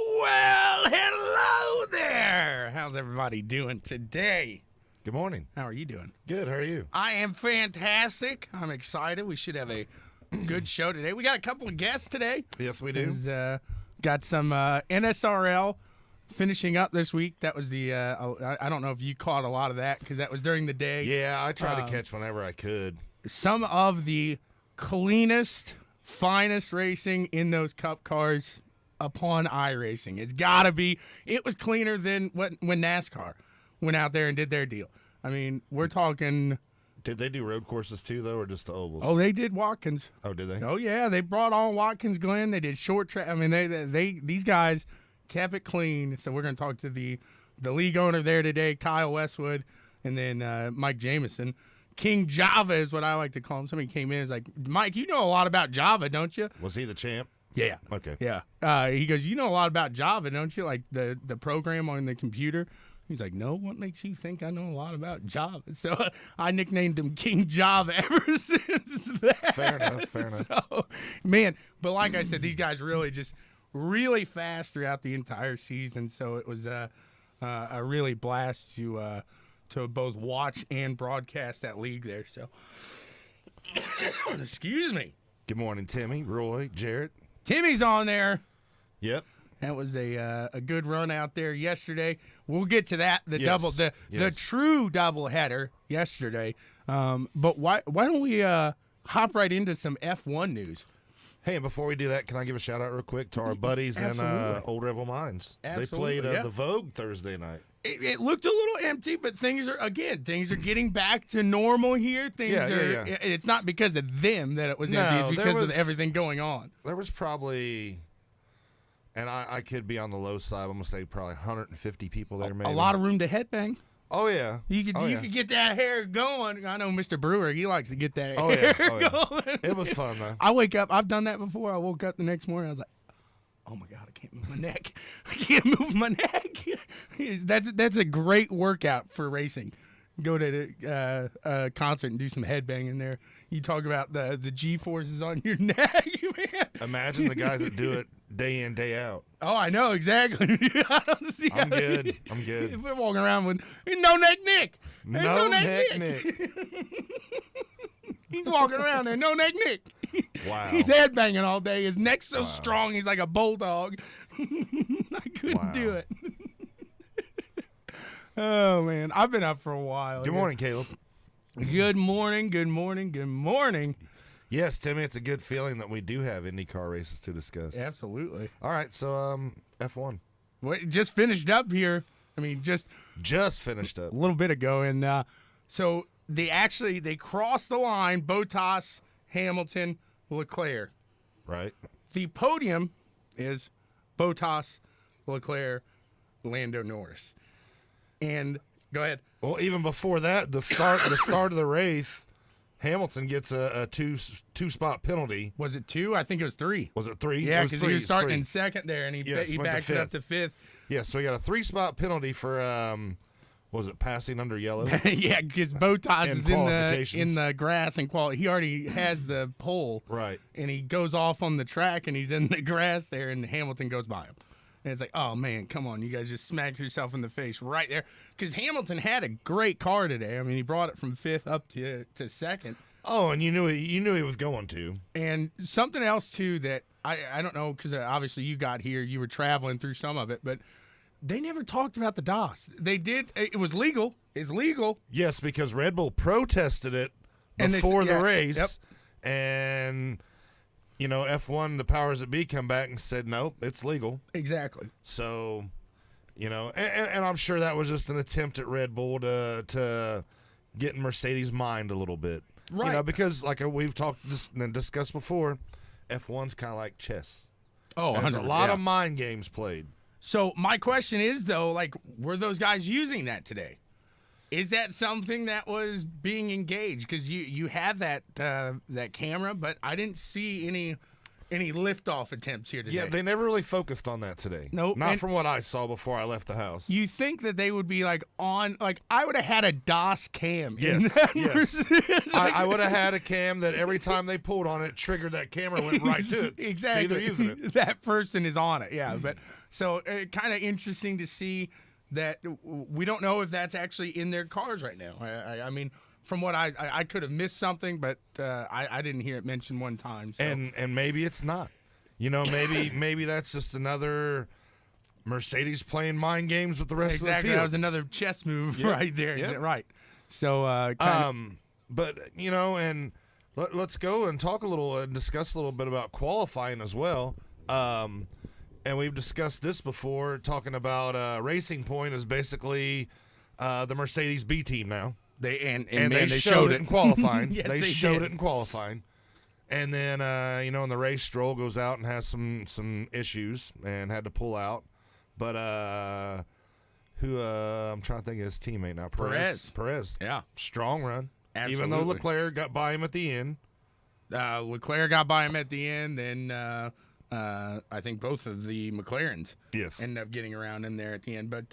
Well, hello there. How's everybody doing today? Good morning. How are you doing? Good. How are you? I am fantastic. I'm excited. We should have a good show today. We got a couple of guests today. Yes, we do. Got some NSRL finishing up this week. That was the I don't know if you caught a lot of that because that was during the day. Yeah, I try to catch whenever I could. Some of the cleanest, finest racing in those Cup cars upon iRacing. It's got to be. It was cleaner than when NASCAR went out there and did their deal. I mean, we're talking. Did they do road courses too, though, or just the ovals? Oh, they did Watkins. Oh, did they? Oh yeah, they brought on Watkins Glen. They did short track. I mean, they these guys kept it clean. So we're going to talk to the league owner there today, Kyle Westwood, and then Mike Jamison. King Java is what I like to call him. Somebody came in and was like, Mike, you know a lot about Java, don't you? Was he the champ? Yeah. Okay. Yeah. He goes, you know a lot about Java, don't you? Like the program on the computer. He's like, no, what makes you think I know a lot about Java? So I nicknamed him King Java ever since that. Fair enough. So, man, but like I said, these guys really just really fast throughout the entire season. So it was a really blast to both watch and broadcast that league there. So, excuse me. Good morning, Timmy, Roy, Jarrett. Timmy's on there. Yep. That was a good run out there yesterday. We'll get to that. The true double header yesterday. But why don't we hop right into some F1 news? Hey, and before we do that, can I give a shout out real quick to our buddies in Old Revel Mines? Absolutely, They played the Vogue Thursday night. It looked a little empty, but things are getting back to normal here. It's not because of them that it was empty. It's because of everything going on. There was probably, and I could be on the low side. I'm gonna say probably 150 people there. Maybe a lot of room to headbang. Oh yeah, you could get that hair going. I know Mr. Brewer, he likes to get that hair going. It was fun though. I wake up. I've done that before. I woke up the next morning. I was like, oh my God, I can't move my neck. I can't move my neck. That's a great workout for racing. Go to a concert and do some headbanging there. You talk about the G-forces on your neck, man. Imagine the guys that do it day in, day out. Oh, I know, exactly. I'm good. If we're walking around with no neck Nick. No neck Nick. He's walking around there, no neck Nick. Wow. He's headbanging all day. His neck's so strong, he's like a bulldog. I couldn't do it. Oh, man. I've been up for a while. Good morning, Caleb. Good morning. Yes, Timmy, it's a good feeling that we do have IndyCar races to discuss. Absolutely. All right, so F1. Just finished up here. I mean, just finished up a little bit ago, and so they crossed the line. Bottas, Hamilton, Leclerc. Right. The podium is Bottas, Leclerc, Lando Norris. And go ahead. Well, even before that, the start of the race, Hamilton gets a two spot penalty. Was it two? I think it was three. Was it three? Yeah, because he was starting in second there, and he backs it up to fifth. Yeah, so he got a 3-spot penalty for was it passing under yellow? Yeah, because Bottas is in the grass and quality. He already has the pole, right? And he goes off on the track, and he's in the grass there, and Hamilton goes by him. And it's like, oh, man, come on. You guys just smacked yourself in the face right there. Because Hamilton had a great car today. I mean, he brought it from fifth up to second. Oh, and you knew he was going to. And something else, too, that I don't know, because obviously you got here. You were traveling through some of it. But they never talked about the DOS. They did. It was legal. It's legal. Yes, because Red Bull protested it And they before said- the yeah, race, yep. and F1, the powers that be, come back and said no, it's legal. Exactly. So, and I'm sure that was just an attempt at Red Bull to get in Mercedes' mind a little bit, Right. because like we've talked and discussed before, F1's kind of like chess. Oh, There's a 100%, lot yeah. of mind games played. So my question is though, like, were those guys using that today? Is that something that was being engaged? Because you have that that camera, but I didn't see any liftoff attempts here today. Yeah, they never really focused on that today. Nope, Not and- from what I saw before I left the house. You think that they would be like on, like I would have had a DOS cam. in Yes, that yes. Mercedes. I would have had a cam that every time they pulled on it, triggered that camera, went right to it. Exactly. See, they're using it. That person is on it. Yeah, but so kind of interesting to see that we don't know if that's actually in their cars right now. I mean, from what I could have missed something, but I didn't hear it mentioned one time. So. And maybe it's not. Maybe that's just another Mercedes playing mind games with the rest exactly, of the field. that was another chess move Yep, right there. yep. Right. So kind of. But and let's go and talk a little and discuss a little bit about qualifying as well. And we've discussed this before, talking about Racing Point is basically the Mercedes B team now. And And man, they showed it in qualifying. Yes, they they showed did. it in qualifying. And then, in the race, Stroll goes out and has some issues and had to pull out. But I'm trying to think of his teammate now. Perez. Yeah. Strong run. Even Absolutely. though Leclerc got by him at the end. Leclerc got by him at the end. Then I think both of the McLarens Yes. ended up getting around in there at the end. But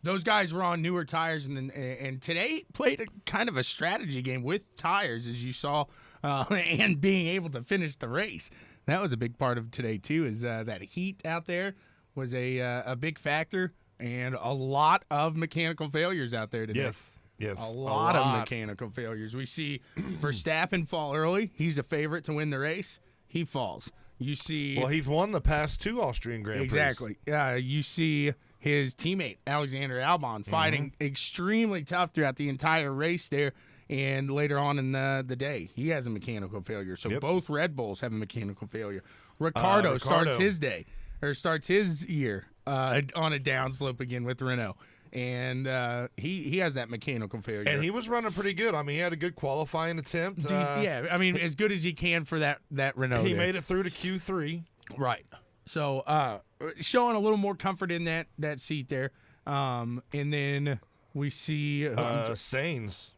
those guys were on newer tires, and today played a kind of a strategy game with tires, as you saw, and being able to finish the race. That was a big part of today too. Is that heat out there was a big factor, and a lot of mechanical failures out there today. Yes. Yes. A lot of mechanical failures. We see Verstappen fall early. He's a favorite to win the race. He falls. You see, Well, he's won the past 2 Austrian Grand Prix. exactly. You see his teammate Alexander Albon fighting extremely tough throughout the entire race there, and later on in the day, he has a mechanical failure. So Yep. both Red Bulls have a mechanical failure. Ricardo starts his day or starts his year on a downslope again with Renault. And he has that mechanical failure. And he was running pretty good. I mean, he had a good qualifying attempt. Yeah, I mean, as good as he can for that Renault. He there. made it through to Q3. Right. So showing a little more comfort in that seat there. And then we see Sainz.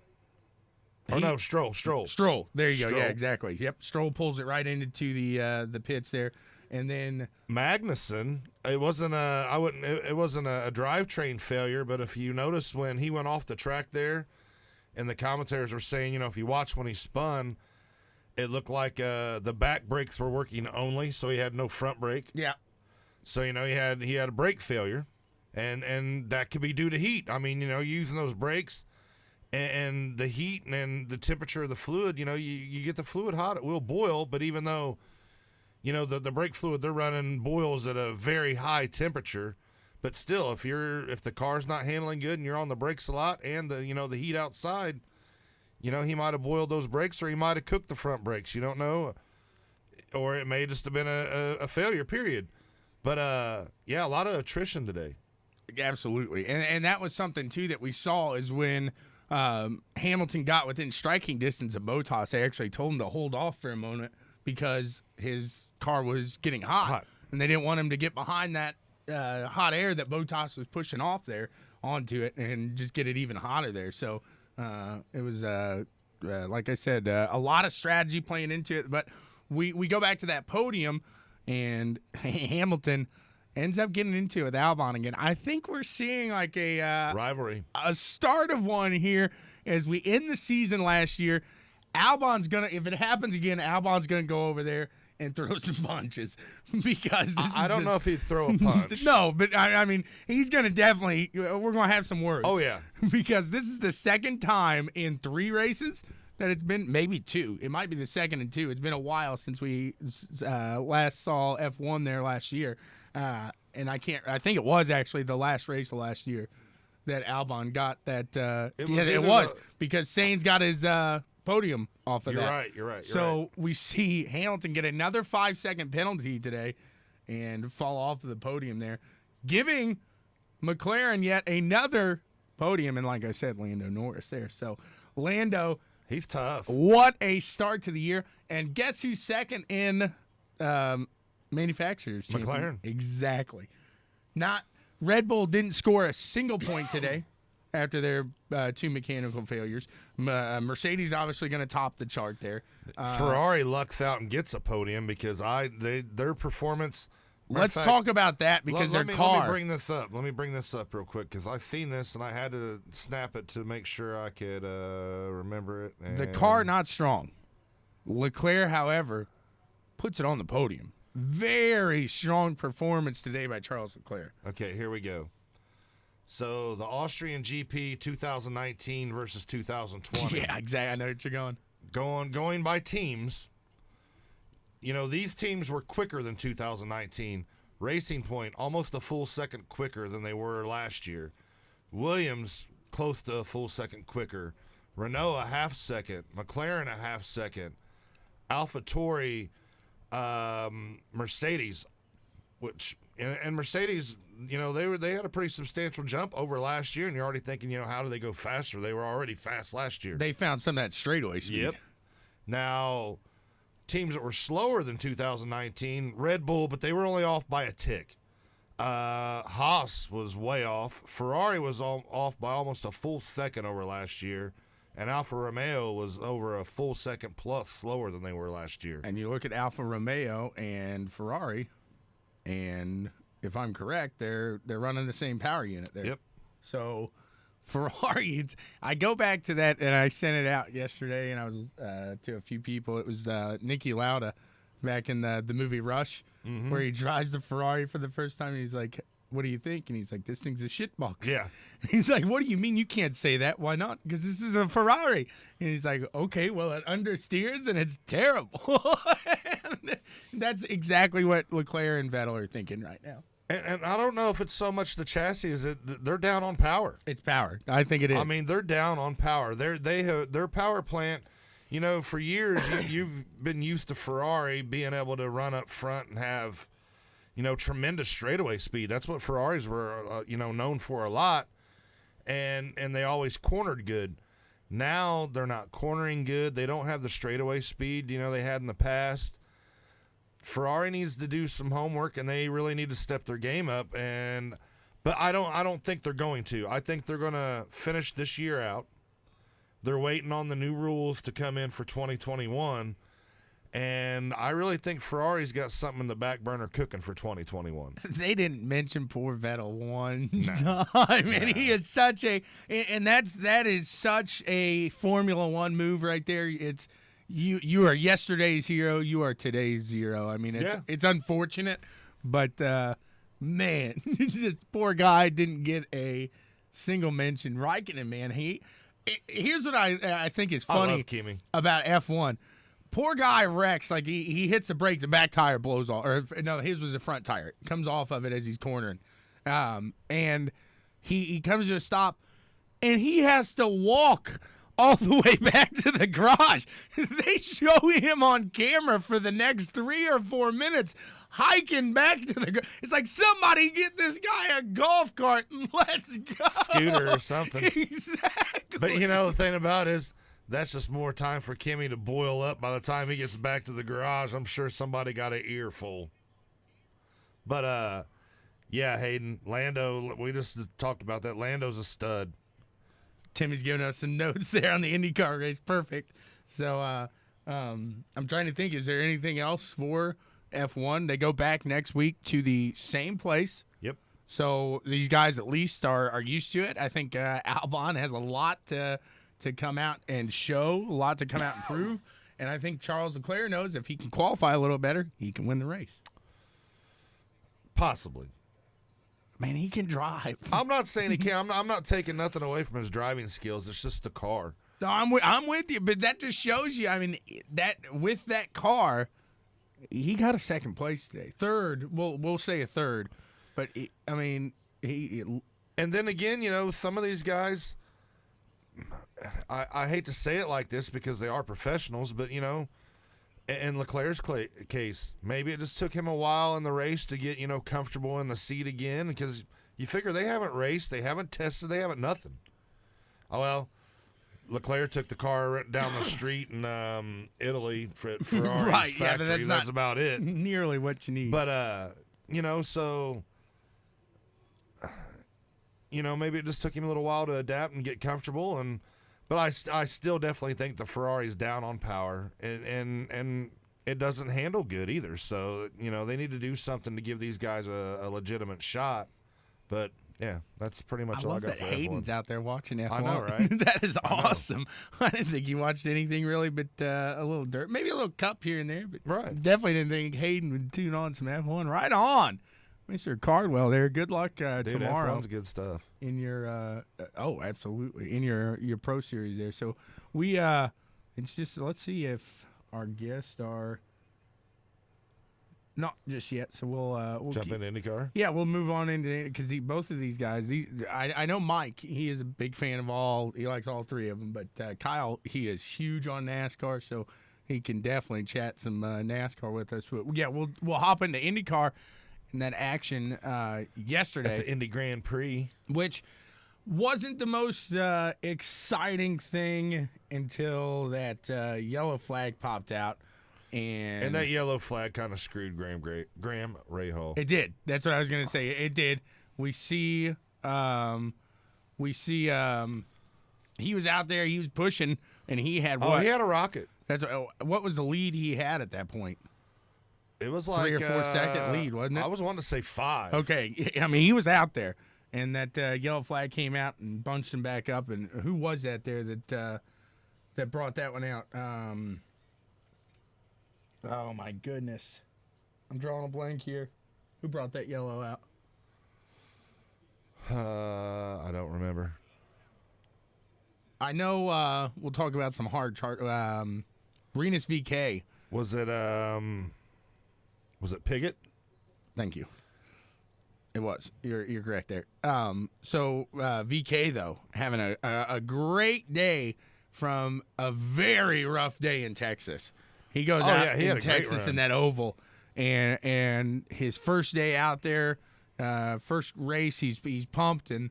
Oh, no, Stroll. Stroll. There you go. Stroll. Yeah, exactly. Yep. Stroll pulls it right into the pits there. And then Magnussen, it wasn't a drivetrain failure, but if you notice when he went off the track there, and the commentators were saying, if you watch when he spun, it looked like the back brakes were working only, so he had no front brake. yeah. So he had a brake failure, and that could be due to heat. I mean, using those brakes and the heat and the temperature of the fluid, you get the fluid hot, it will boil. But even though the brake fluid they're running boils at a very high temperature, but still, if the car's not handling good and you're on the brakes a lot and the heat outside, he might have boiled those brakes, or he might have cooked the front brakes. You don't know, or it may just have been a failure. Period. But a lot of attrition today. Absolutely. And that was something, too, that we saw is when Hamilton got within striking distance of Bottas, they actually told him to hold off for a moment because his car was getting hot. And they didn't want him to get behind that hot air that Bottas was pushing off there onto it and just get it even hotter there. So it was, like I said, a lot of strategy playing into it. But we go back to that podium, and Hamilton ends up getting into it with Albon again. I think we're seeing like a Rivalry. a start of one here as we end the season last year. Albon's gonna, if it happens again, Albon's gonna go over there and throw some punches because I don't know if he'd throw a punch. No, but I mean, he's gonna definitely. We're gonna have some words. Oh yeah. Because this is the second time in 3 races that it's been, maybe 2. It might be the second in 2. It's been a while since we last saw F1 there last year. and I think it was actually the last race of last year that Albon got that. It was because Sainz got his podium off of that. You're right. So we see Hamilton get another 5-second penalty today and fall off of the podium there, giving McLaren yet another podium. And like I said, Lando Norris there. So Lando, he's tough. What a start to the year. And guess who's second in manufacturers? McLaren. Exactly. Not Red Bull didn't score a single point today after their two mechanical failures. Mercedes obviously going to top the chart there. Ferrari lucks out and gets a podium because their performance. Let's talk about that because their car. Let me bring this up. Let me bring this up real quick because I've seen this and I had to snap it to make sure I could remember it. The car not strong. Leclerc, however, puts it on the podium. Very strong performance today by Charles Leclerc. Okay, here we go. So the Austrian GP 2019 versus 2020. Yeah, exactly. I know what you're going. Going by teams. You know, these teams were quicker than 2019. Racing Point, almost a full second quicker than they were last year. Williams, close to a full second quicker. Renault, a half second. McLaren, a half second. AlphaTauri, Mercedes, and Mercedes, you know, they had a pretty substantial jump over last year, and you're already thinking, you know, how do they go faster? They were already fast last year. They found some of that straightaway speed. Yep. Now, teams that were slower than 2019, Red Bull, but they were only off by a tick. Haas was way off. Ferrari was off by almost a full second over last year. And Alfa Romeo was over a full second plus slower than they were last year. And you look at Alfa Romeo and Ferrari, and if I'm correct, they're running the same power unit there. Yep. So Ferrari, I go back to that, and I sent it out yesterday, and I was to a few people. It was Niki Lauda back in the movie Rush, where he drives the Ferrari for the first time, and he's like, what do you think? And he's like, this thing's a shitbox. Yeah. He's like, what do you mean you can't say that? Why not? Because this is a Ferrari. And he's like, okay, well, it understeers and it's terrible. And that's exactly what Leclerc and Vettel are thinking right now. And I don't know if it's so much the chassis as they're down on power. It's power. I think it is. I mean, they're down on power. Their power plant, you know, for years you've been used to Ferrari being able to run up front and have, you know, tremendous straightaway speed. That's what Ferraris were, known for a lot, and they always cornered good. Now they're not cornering good. They don't have the straightaway speed, you know, they had in the past. Ferrari needs to do some homework, and they really need to step their game up. But I don't think they're going to. I think they're going to finish this year out. They're waiting on the new rules to come in for 2021. And I really think Ferrari's got something in the back burner cooking for 2021. They didn't mention poor Vettel one time, and he is such a, and that is such a Formula One move right there. It's you are yesterday's hero, you are today's zero. I mean, it's unfortunate, but man, this poor guy didn't get a single mention. Raikkonen, man, here's what I think is funny I love Kimi. About F1. Poor guy wrecks, like he hits the brake, the back tire blows off. Or no, his was the front tire. It comes off of it as he's cornering. And he comes to a stop, and he has to walk all the way back to the garage. They show him on camera for the next 3 or 4 minutes hiking back to the garage. It's like, somebody get this guy a golf cart and let's go. Scooter or something. Exactly. But, you know, the thing about it is, that's just more time for Kimi to boil up by the time he gets back to the garage. I'm sure somebody got an earful. But, yeah, Hayden, Lando, we just talked about that. Lando's a stud. Timmy's giving us some notes there on the IndyCar race. Perfect. So I'm trying to think, is there anything else for F1? They go back next week to the same place. Yep. So these guys at least are used to it. I think Albon has a lot to come out and show, a lot to come out and prove. And I think Charles Leclerc knows if he can qualify a little better, he can win the race. Possibly. Man, he can drive. I'm not saying he can't. I'm not taking nothing away from his driving skills. It's just the car. No, I'm with you, but that just shows you, I mean, that with that car, he got a second place today. Third, we'll say a third. but I mean, And then again, some of these guys, I hate to say it like this because they are professionals, but, in Leclerc's case, maybe it just took him a while in the race to get, comfortable in the seat again because you figure they haven't raced, they haven't tested, they haven't nothing. Oh, well, Leclerc took the car down the street in Italy for Ferrari's right, factory. yeah, but that's not about it. Nearly what you need. But, so... maybe it just took him a little while to adapt and get comfortable, but I still definitely think the Ferrari's down on power, and it doesn't handle good either. So they need to do something to give these guys a legitimate shot. But yeah, that's pretty much all I love got that for Hayden's F1. out there watching F1. I know, right? That is awesome. I didn't think you watched anything really, but a little dirt, maybe a little cup here and there, but Right. definitely didn't think Hayden would tune on some F1. Right on, Mr. Cardwell. There. Good luck Dude, tomorrow F1's good stuff. in your. Oh, absolutely, in your Pro Series there. So we it's just let's see if our guests are. Not just yet, so we'll Jump in IndyCar. yeah, we'll move on into because both of these guys. I know Mike. He is a big fan of all. He likes all three of them. But Kyle, he is huge on NASCAR, so he can definitely chat some NASCAR with us. But yeah, we'll hop into IndyCar and that action yesterday, At the Indy Grand Prix. which wasn't the most exciting thing until that yellow flag popped out. And that yellow flag kind of screwed Graham Rahal. It did. That's what I was gonna say. It did. We see. He was out there. He was pushing, and he had what? Oh, he had a rocket. That's what was the lead he had at that point? It was like 3 or 4 second lead, wasn't it? I was wanting to say 5. Okay. I mean, he was out there, and that yellow flag came out and bunched him back up. And who was that there that brought that one out? Oh my goodness, I'm drawing a blank here. Who brought that yellow out? I don't remember. I know we'll talk about some hard chart. Renus VK. Was it Piggott? Thank you. It was. You're correct there. So VK though having a great day from a very rough day in Texas. He goes out he had in a great Texas run. in that oval, and his first day out there, first race, he's pumped and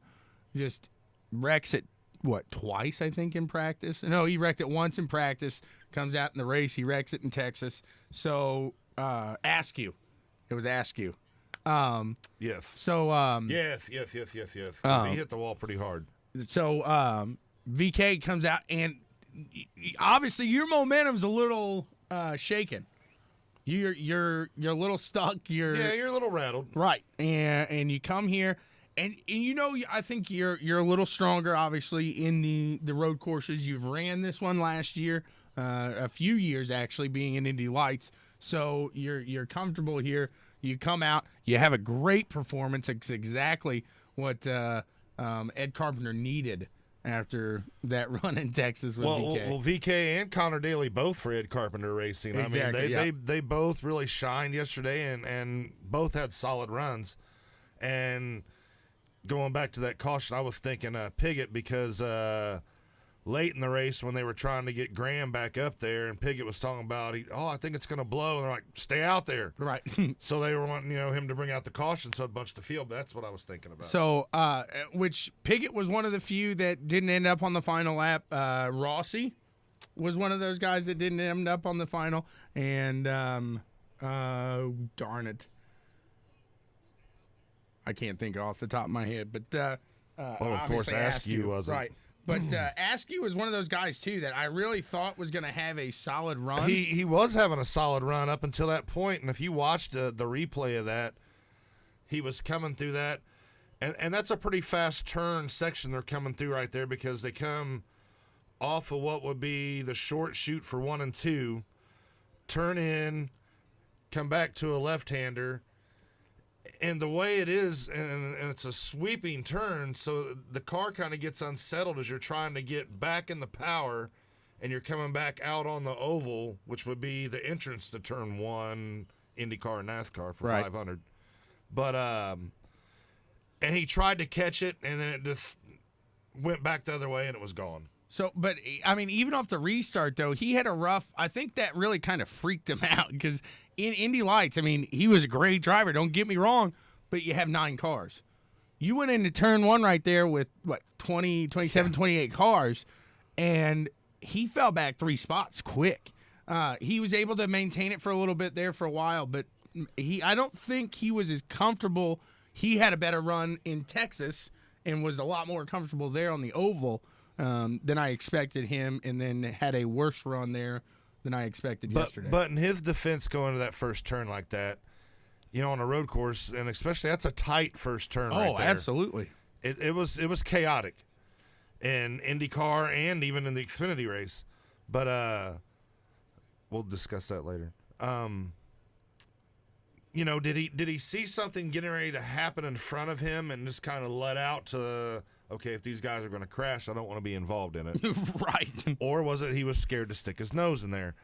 just wrecks it. What, twice I think in practice? No, he wrecked it once in practice. Comes out in the race, he wrecks it in Texas. So Askew, it was Askew. Yes. So Yes. 'Cause he hit the wall pretty hard. So VK comes out, and obviously your momentum's a little shaken. You're a little stuck. You're a little rattled. Right, and you come here, and I think you're a little stronger, obviously, in the road courses. You've ran this one last year, a few years actually, being in Indy Lights. So you're comfortable here. You come out, you have a great performance. It's exactly what Ed Carpenter needed after that run in Texas with VK. Well, VK and Connor Daly both for Ed Carpenter Racing. Exactly, I mean, they both really shined yesterday, and both had solid runs. And going back to that caution, I was thinking Piggott because late in the race when they were trying to get Graham back up there, and Piggott was talking about, I think it's going to blow. And they're like, stay out there. Right. So they were wanting, him to bring out the caution so it bunched the field. That's what I was thinking about. So, which Piggott was one of the few that didn't end up on the final lap. Rossi was one of those guys that didn't end up on the final. And, darn it. I can't think off the top of my head, but of course, obviously Askew wasn't. Right. But Askew was one of those guys, too, that I really thought was going to have a solid run. He was having a solid run up until that point, and if you watched the replay of that, he was coming through that, and that's a pretty fast turn section they're coming through right there because they come off of what would be the short chute for 1 and 2, turn in, come back to a left-hander, and the way it is, and it's a sweeping turn, so the car kind of gets unsettled as you're trying to get back in the power, and you're coming back out on the oval, which would be the entrance to turn 1, IndyCar and NASCAR for Right. 500. But and he tried to catch it, and then it just went back the other way, and it was gone. So, but I mean, even off the restart though, he had a rough. I think that really kind of freaked him out because in Indy Lights, I mean, he was a great driver. Don't get me wrong, but you have 9 cars. You went into turn 1 right there with what 20, 27, 28 cars, and he fell back 3 spots quick. He was able to maintain it for a little bit there for a while, but I don't think he was as comfortable. He had a better run in Texas and was a lot more comfortable there on the oval. Than I expected him, and then had a worse run there than I expected yesterday. But in his defense, going to that first turn like that, on a road course, and especially that's a tight first turn. Oh, right there. Absolutely. It was chaotic in IndyCar and even in the Xfinity race. But we'll discuss that later. Did he see something getting ready to happen in front of him and just kind of let out to? Okay, if these guys are going to crash, I don't want to be involved in it. Right. Or was it he was scared to stick his nose in there?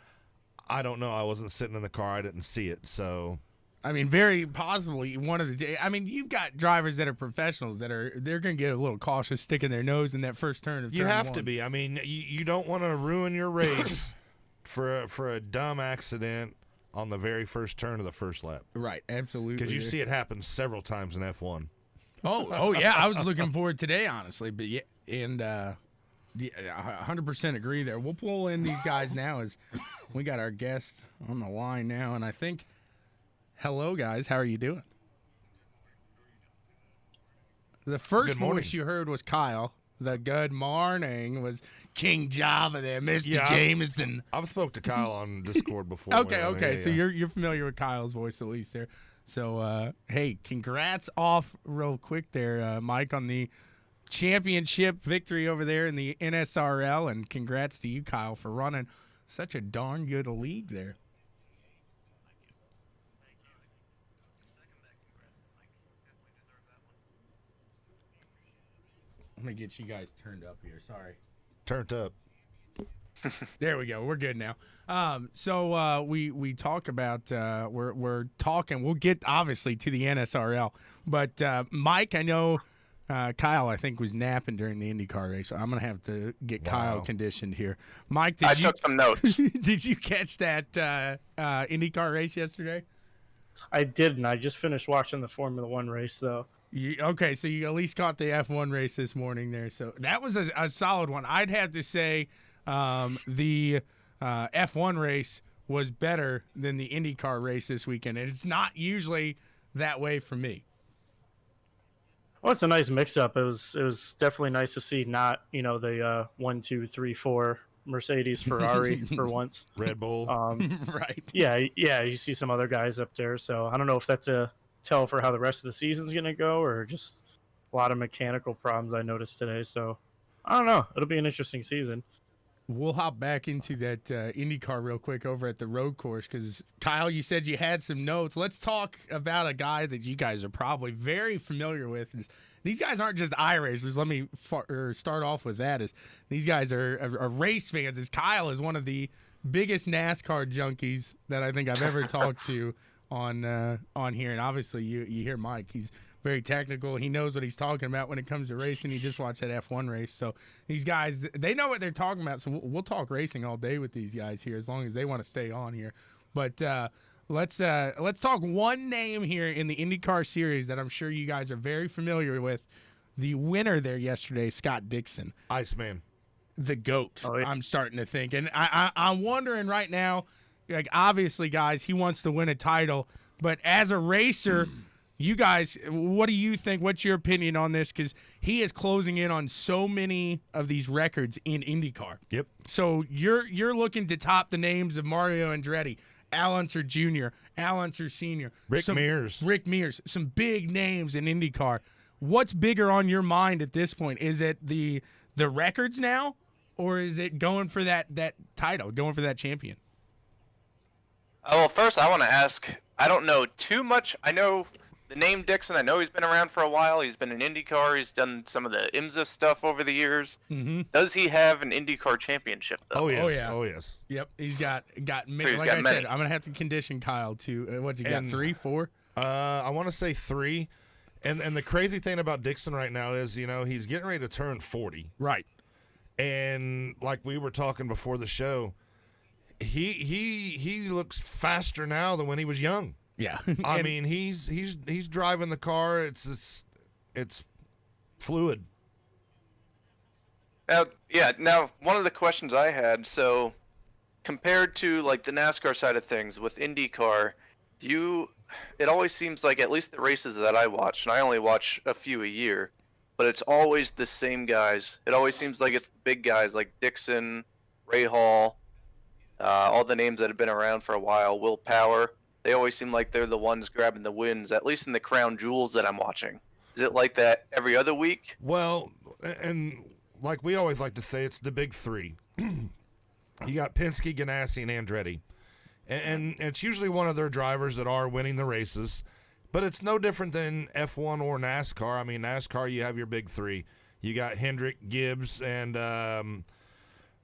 I don't know. I wasn't sitting in the car. I didn't see it. So, I mean, very possibly one of the. I mean, you've got drivers that are professionals they're going to get a little cautious sticking their nose in that first turn of you turn have 1. to be. I mean, you don't want to ruin your race for a dumb accident on the very first turn of the first lap. Right, absolutely. Because you see it happen several times in F1. Oh yeah, I was looking forward today, honestly, but yeah, and I 100% agree there. We'll pull in these guys now as we got our guest on the line now, and I think, hello guys, how are you doing? The first voice you heard was Kyle. The good morning was King Java there, Mr. Jameson. I've spoke to Kyle on Discord before. Okay, so you're familiar with Kyle's voice at least there. So, hey, congrats off real quick there, Mike, on the championship victory over there in the NSRL, and congrats to you, Kyle, for running such a darn good league there. Let me get you guys turned up here. Sorry. Turned up. There we go. We're good now. So we talk about we're talking. We'll get obviously to the NSRL, but Mike, I know Kyle, I think was napping during the IndyCar race, so I'm gonna have to get Kyle conditioned here. Mike, I took some notes. Did you catch that IndyCar race yesterday? I didn't. I just finished watching the Formula One race, though. Okay, so you at least caught the F1 race this morning there. So that was a solid one. I'd have to say the F1 race was better than the IndyCar race this weekend, and it's not usually that way for me. Well, it's a nice mix-up. It was definitely nice to see not the 1, 2, 3, 4 Mercedes, Ferrari for once. Red Bull. Right. Yeah. You see some other guys up there, so I don't know if that's a tell for how the rest of the season's gonna go, or just a lot of mechanical problems I noticed today. So I don't know. It'll be an interesting season. We'll hop back into that IndyCar real quick over at the road course because, Kyle, you said you had some notes. Let's talk about a guy that you guys are probably very familiar with. These guys aren't just iRacers. Let me start off with that. These guys are race fans. As Kyle is one of the biggest NASCAR junkies that I think I've ever talked to on here. And obviously you hear Mike. He's very technical. He knows what he's talking about when it comes to racing. He just watched that F1 race. So these guys, they know what they're talking about. So we'll talk racing all day with these guys here as long as they want to stay on here. But let's talk one name here in the IndyCar series that I'm sure you guys are very familiar with. The winner there yesterday, Scott Dixon. Iceman. The GOAT, Oh, yeah. I'm starting to think. And I'm wondering right now, like, obviously, guys, he wants to win a title. But as a racer, you guys, what do you think? What's your opinion on this? Because he is closing in on so many of these records in IndyCar. Yep. So you're looking to top the names of Mario Andretti, Al Unser Jr., Al Unser Sr., Rick Mears, some big names in IndyCar. What's bigger on your mind at this point? Is it the records now, or is it going for that title, going for that champion? Well, first I want to ask, I don't know too much. I know the name Dixon. I know he's been around for a while. He's been in IndyCar. He's done some of the IMSA stuff over the years. Mm-hmm. Does he have an IndyCar championship, though? Oh, yes. Oh, yeah. Oh, yes. Yep, he's got many. So he's like got I many. said, I'm gonna have to condition Kyle to what's he got? And- 3, 4? I want to say 3. And the crazy thing about Dixon right now is, he's getting ready to turn 40. Right. And like we were talking before the show, he looks faster now than when he was young. Yeah. I mean, he's driving the car. It's fluid. Now, one of the questions I had, so compared to like the NASCAR side of things with IndyCar, it always seems like, at least the races that I watch, and I only watch a few a year, but it's always the same guys. It always seems like it's the big guys like Dixon, Ray Hall, all the names that have been around for a while, Will Power. They always seem like they're the ones grabbing the wins, at least in the crown jewels that I'm watching. Is it like that every other week? Well, and like we always like to say, it's the big three. You got Penske, Ganassi, and Andretti. And it's usually one of their drivers that are winning the races. But it's no different than F1 or NASCAR. I mean, NASCAR, you have your big three. You got Hendrick, Gibbs, and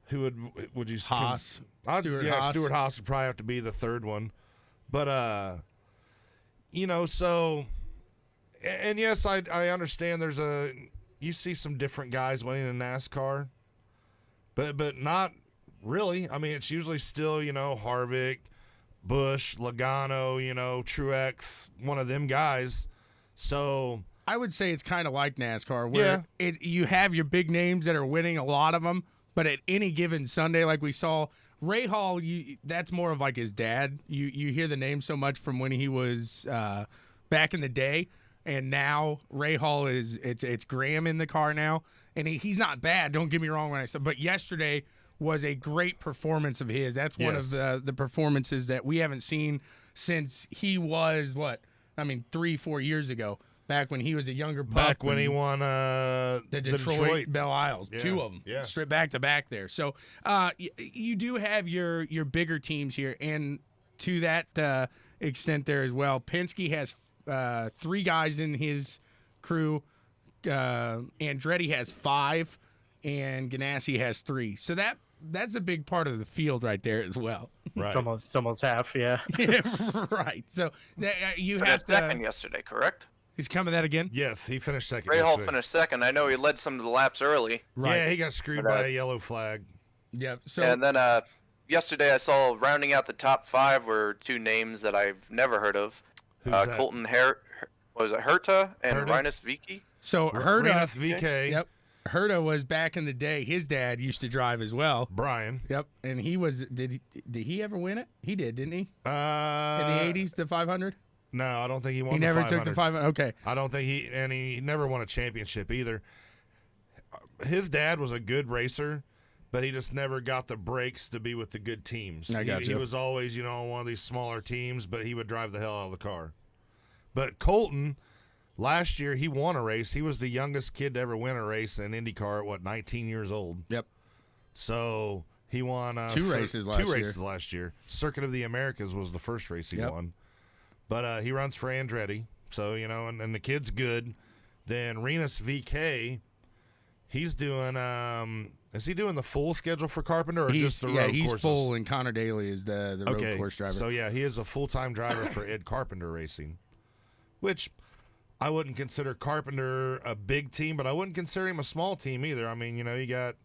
who would you Haas. Stuart yeah, Haas. Stuart Haas would probably have to be the third one. But so, and yes, I understand you see some different guys winning in NASCAR, but not really. I mean, it's usually still, Harvick, Busch, Logano, Truex, one of them guys. So I would say it's kind of like NASCAR, where you have your big names that are winning a lot of them, but at any given Sunday, like we saw, Ray Hall, that's more of like his dad. You hear the name so much from when he was back in the day, and now Ray Hall it's Graham in the car now, and he's not bad. Don't get me wrong when I said, but yesterday was a great performance of his. That's one of the performances that we haven't seen since he was 3-4 years ago. Back when he was a younger pup. Back when he won the Detroit Belle Isles, Yeah, 2 of them, yeah. straight back to back there. So you do have your bigger teams here, and to that extent there as well. Penske has 3 guys in his crew. Andretti has 5, and Ganassi has 3. So that's a big part of the field right there as well. Right. It's almost half, yeah. Right. So you Finished have to. second yesterday, correct? He's coming that again. Yes, he finished second. Ray Hall yesterday. finished second. I know he led some of the laps early. Right. Yeah, he got screwed by a yellow flag. Yeah. So And then yesterday I saw rounding out the top 5 were 2 names that I've never heard of. Who's that? Colton Herta and Herta? Rinus VeeKay. So Herta. Rinus VK. Yep. Herta was back in the day. His dad used to drive as well. Brian. Yep. And he was. Did he ever win it? He did, didn't he? In In the 80s, the 500. No, I don't think he won. He never took the 500. 500. Okay. I don't think he never won a championship either. His dad was a good racer, but he just never got the breaks to be with the good teams. I got He you. was always, on one of these smaller teams, but he would drive the hell out of the car. But Colton, last year he won a race. He was the youngest kid to ever win a race in IndyCar at 19 years old. Yep. So he won 2 races last year. Circuit of the Americas was the first race he Yep. won. But he runs for Andretti. So, and the kid's good. Then Rinus VK, he's doing is he doing the full schedule for Carpenter or just the road he's courses? full, and Connor Daly is the road course driver. So yeah, he is a full-time driver for Ed Carpenter Racing, which I wouldn't consider Carpenter a big team, but I wouldn't consider him a small team either. I mean, you got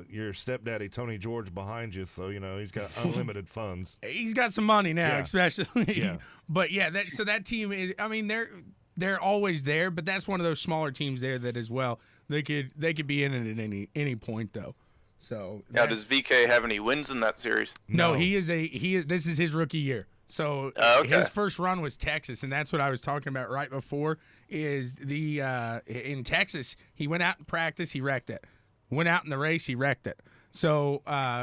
your stepdaddy Tony George behind you, so he's got unlimited funds. He's got some money now, Yeah. especially. Yeah. But yeah, that team is. I mean, they're always there, but that's one of those smaller teams there that as well they could be in it at any point though. So Now, does VK have any wins in that series? no, he is. This is his rookie year. So Okay. his first run was Texas, and that's what I was talking about right before. Is the in Texas he went out in practice, he wrecked it. Went out in the race, he wrecked it. So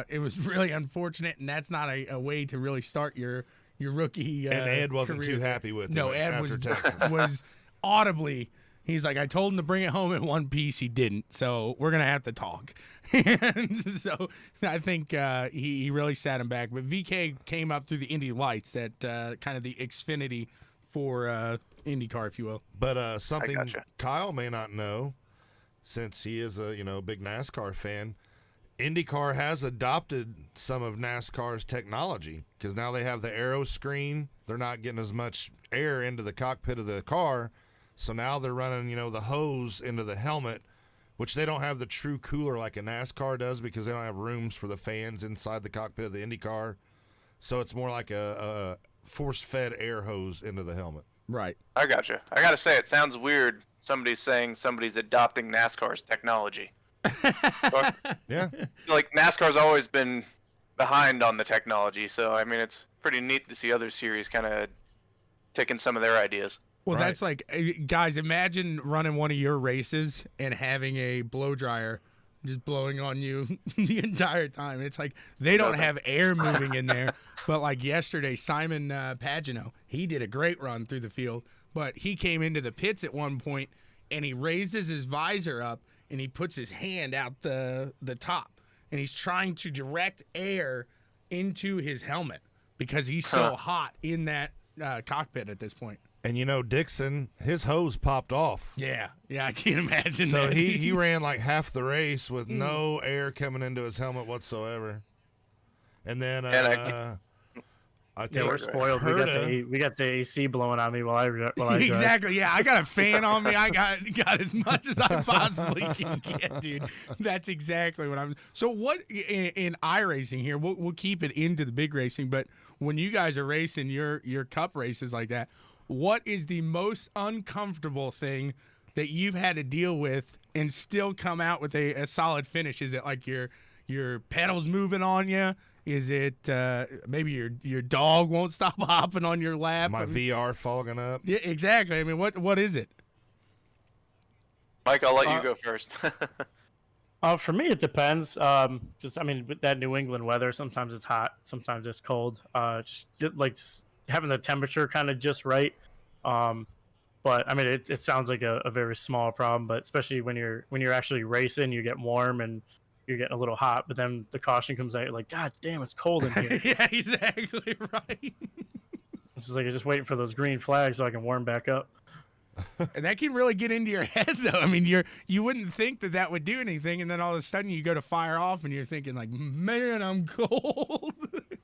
it was really unfortunate, and that's not a way to really start your rookie. And Ed wasn't career. too happy with No, him Ed after was Texas. was audibly. He's like, I told him to bring it home in one piece. He didn't. So we're gonna have to talk. And so I think he really sat him back. But VK came up through the Indy Lights, that kind of the Xfinity for IndyCar, if you will. But something gotcha. Kyle may not know, since he is a big NASCAR fan, IndyCar has adopted some of NASCAR's technology because now they have the aero screen. They're not getting as much air into the cockpit of the car, So now they're running, the hose into the helmet, which they don't have the true cooler like a NASCAR does because they don't have rooms for the fans inside the cockpit of the Indy car. So it's more like a force-fed air hose into the helmet. Right. I gotcha. I gotta say, it sounds weird. Somebody's saying somebody's adopting NASCAR's technology. Yeah. Like NASCAR's always been behind on the technology, so I mean, it's pretty neat to see other series kind of taking some of their ideas. Well, Right. that's like, guys, imagine running one of your races and having a blow dryer just blowing on you the entire time. It's like they don't have air moving in there. But like yesterday, Simon Pagino, he did a great run through the field, but he came into the pits at one point and he raises his visor up and he puts his hand out the top and he's trying to direct air into his helmet because he's so hot in that cockpit at this point. And Dixon, his hose popped off. Yeah, I can't imagine So that. he ran like half the race with no air coming into his helmet whatsoever. And then I think we're spoiled. We got the AC blowing on me while I drive. Exactly. Yeah, I got a fan on me. I got as much as I possibly can get, dude. That's exactly what I'm. So what in iRacing here? We'll keep it into the big racing, but when you guys are racing your cup races like that, what is the most uncomfortable thing that you've had to deal with and still come out with a solid finish? Is it like your pedals moving on you? Is it maybe your dog won't stop hopping on your lap? my VR fogging up. Yeah, exactly. I mean, what is it? Mike, I'll let you go first. For me, it depends. With that New England weather, sometimes it's hot, sometimes it's cold. Having the temperature kind of just right. But I mean, it sounds like a very small problem, but especially when you're actually racing, you get warm and you're getting a little hot, but then the caution comes out, you're like, God damn, it's cold in here. Yeah, exactly right. It's just like you're just waiting for those green flags so I can warm back up. And that can really get into your head, though. I mean, you wouldn't think that would do anything, and then all of a sudden you go to fire off, and you're thinking like, man, I'm cold.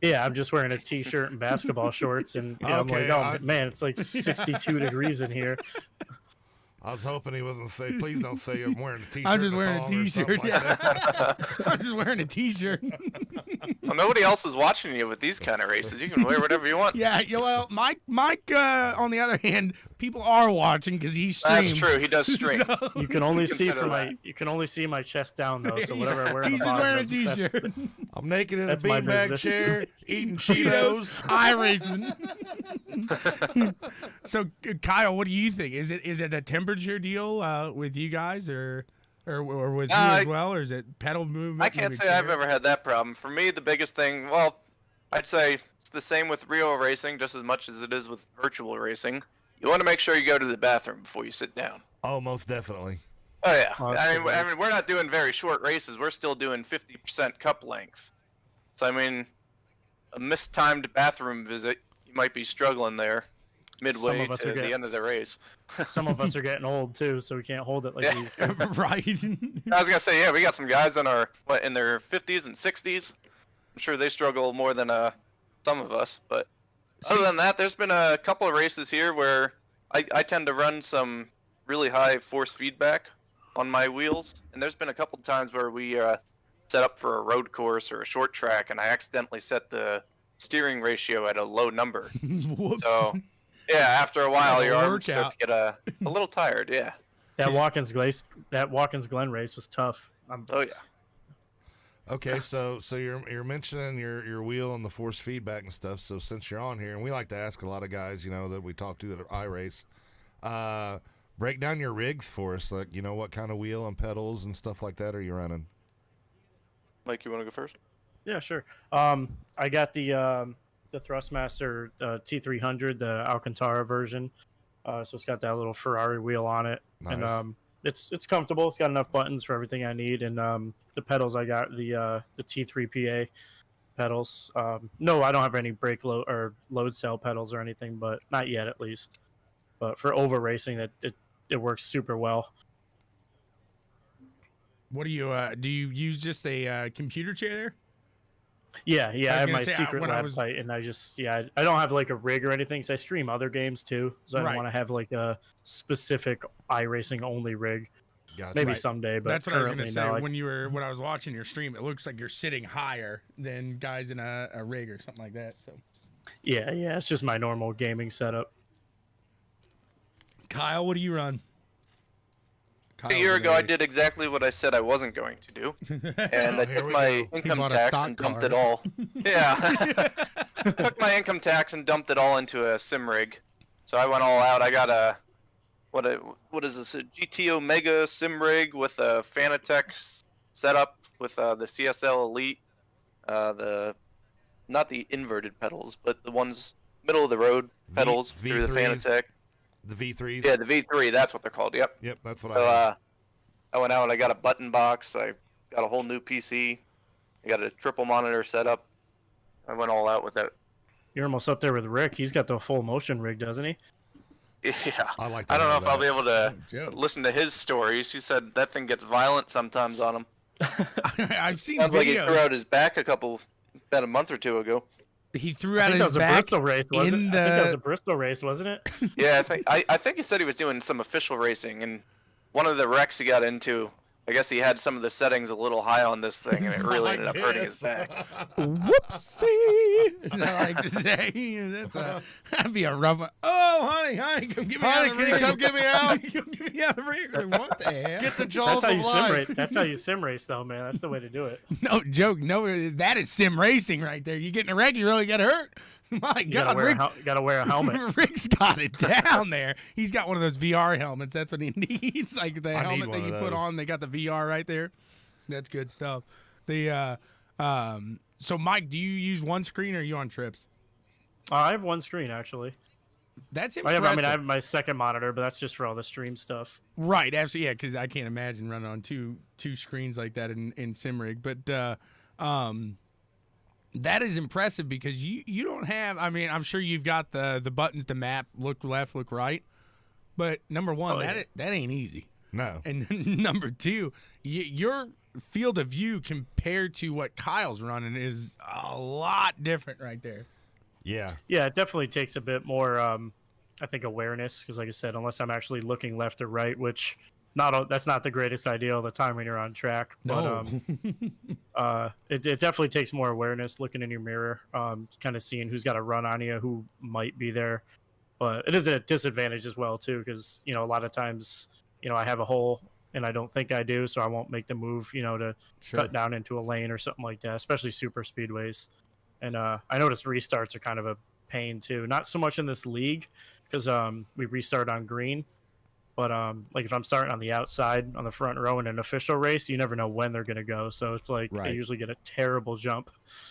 Yeah, I'm just wearing a t-shirt and basketball shorts, and I'm like, man, it's like 62 degrees in here. I was hoping he wasn't say, please don't say I'm wearing a t-shirt. I'm just wearing a thong or t-shirt. something like that. I'm just wearing a t-shirt. Well, nobody else is watching you with these kind of races. You can wear whatever you want. Yeah, well, Mike, on the other hand, people are watching because he streams. That's true. He does stream. So- You can only see Consider that. you can only see my chest down though, so whatever I wear on He's the just bottom. wearing a that's- t-shirt. I'm naked in a That's my beanbag business. chair, eating Cheetos. iRacing. So, Kyle, what do you think? Is it a temperature deal with you guys, or with you as well, or is it pedal movement? I can't say I've ever had that problem. For me, the biggest thing, well, I'd say it's the same with real racing just as much as it is with virtual racing. You want to make sure you go to the bathroom before you sit down. Oh, most definitely. Oh yeah. Oh, that's I good. mean, we're not doing very short races. We're still doing 50% cup length. So I mean, a mistimed bathroom visit, you might be struggling there midway Some of us to are the getting- end of the race. Some of us are getting old too, so we can't hold it like Yeah. we. Right. I was gonna say, yeah, we got some guys in in their 50s and 60s. I'm sure they struggle more than some of us. But other than that, there's been a couple of races here where I tend to run some really high force feedback on my wheels, and there's been a couple of times where we set up for a road course or a short track, and I accidentally set the steering ratio at a low number. Whoops. So yeah, after a while, Like a your arms start workout. to get a little tired. Yeah. That Watkins Glen race was tough. Oh yeah. Okay, so you're mentioning your wheel and the force feedback and stuff. So since you're on here, and we like to ask a lot of guys, that we talk to that iRace, break down your rigs for us. Like, what kind of wheel and pedals and stuff like that are you running? Mike, you want to go first? Yeah, sure. I got the Thrustmaster T300, the Alcantara version. So it's got that little Ferrari wheel on it, Nice. and it's comfortable. It's got enough buttons for everything I need, and the pedals I got the T3PA pedals. No, I don't have any brake load or load cell pedals or anything, but not yet at least. But for over racing, it works super well. What do you use? Just a computer chair there? Yeah, yeah. I was have gonna my say, secret when I lab was- site, and I just I don't have like a rig or anything. So I stream other games too. So I Right. don't want to have like a specific iRacing only rig. Gotcha. Maybe Right. someday, but That's what I was currently gonna say. no. When I was watching your stream, it looks like you're sitting higher than guys in a rig or something like that. So, Yeah, yeah. It's just my normal gaming setup. Kyle, what do you run? A year ago, I did exactly what I said I wasn't going to do, and I Here took we my go. He income bought a tax stock and dumped car. it all. Yeah, took my income tax and dumped it all into a sim rig. So I went all out. I got a what is this? A GT Omega sim rig with a Fanatec setup with the CSL Elite, the not the inverted pedals, but the ones middle of the road pedals through the V3s. Fanatec. The V3s. Yeah, the V3. That's what they're called. Yep. Yep, that's what So I have. I went out and I got a button box. I got a whole new PC. I got a triple monitor setup. I went all out with that. You're almost up there with Rick. He's got the full motion rig, doesn't he? Yeah. I like I don't know that. if I'll be able to Joe. listen to his stories. He said that thing gets violent sometimes on him. I've seen Sounds like he videos. threw out his back about a month or two ago. He threw I out think that his was a back. Bristol race, wasn't in it? I think that was the- a Bristol race, wasn't it? Yeah, I think he said he was doing some official racing, and one of the wrecks he got into, I guess he had some of the settings a little high on this thing, and it really I ended up hurting his guess. back. Whoopsie! As I like to say, that'd be a rough one. Oh, honey, come get me Honey, out of can the you rig. come get me out? Come get me out of the rig. Like, what the hell? Get the jaws That's how of you sim race. life. That's how you sim race, though, man. That's the way to do it. No joke. No, that is sim racing right there. You get in a wreck, you really get hurt. My You God, gotta wear a helmet. Rick's got it down there. He's got one of those VR helmets. That's what he needs. Like the I need helmet one that you of put those. on. They got the VR right there. That's good stuff. So Mike, do you use one screen or are you on trips? I have one screen actually. That's I impressive. have my second monitor, but that's just for all the stream stuff. Right, absolutely, yeah. Because I can't imagine running on two screens like that in SimRig. But that is impressive because you don't have. I mean, I'm sure you've got the buttons to map, look left, look right. But number one, Oh, yeah. that ain't easy. No. And number two, your field of view compared to what Kyle's running is a lot different right there. Yeah. Yeah, it definitely takes a bit more, I think, awareness because, like I said, unless I'm actually looking left or right, which that's not the greatest idea all the time when you're on track. No. But it definitely takes more awareness, looking in your mirror, kind of seeing who's got a run on you, who might be there. But it is a disadvantage as well too, because a lot of times I have a hole and I don't think I do, so I won't make the move to cut down into a lane or something like that, especially super speedways. And I noticed restarts are kind of a pain too. Not so much in this league because we restart on green, but like if I'm starting on the outside on the front row in an official race, you never know when they're gonna go. So it's like I Right. usually get a terrible jump.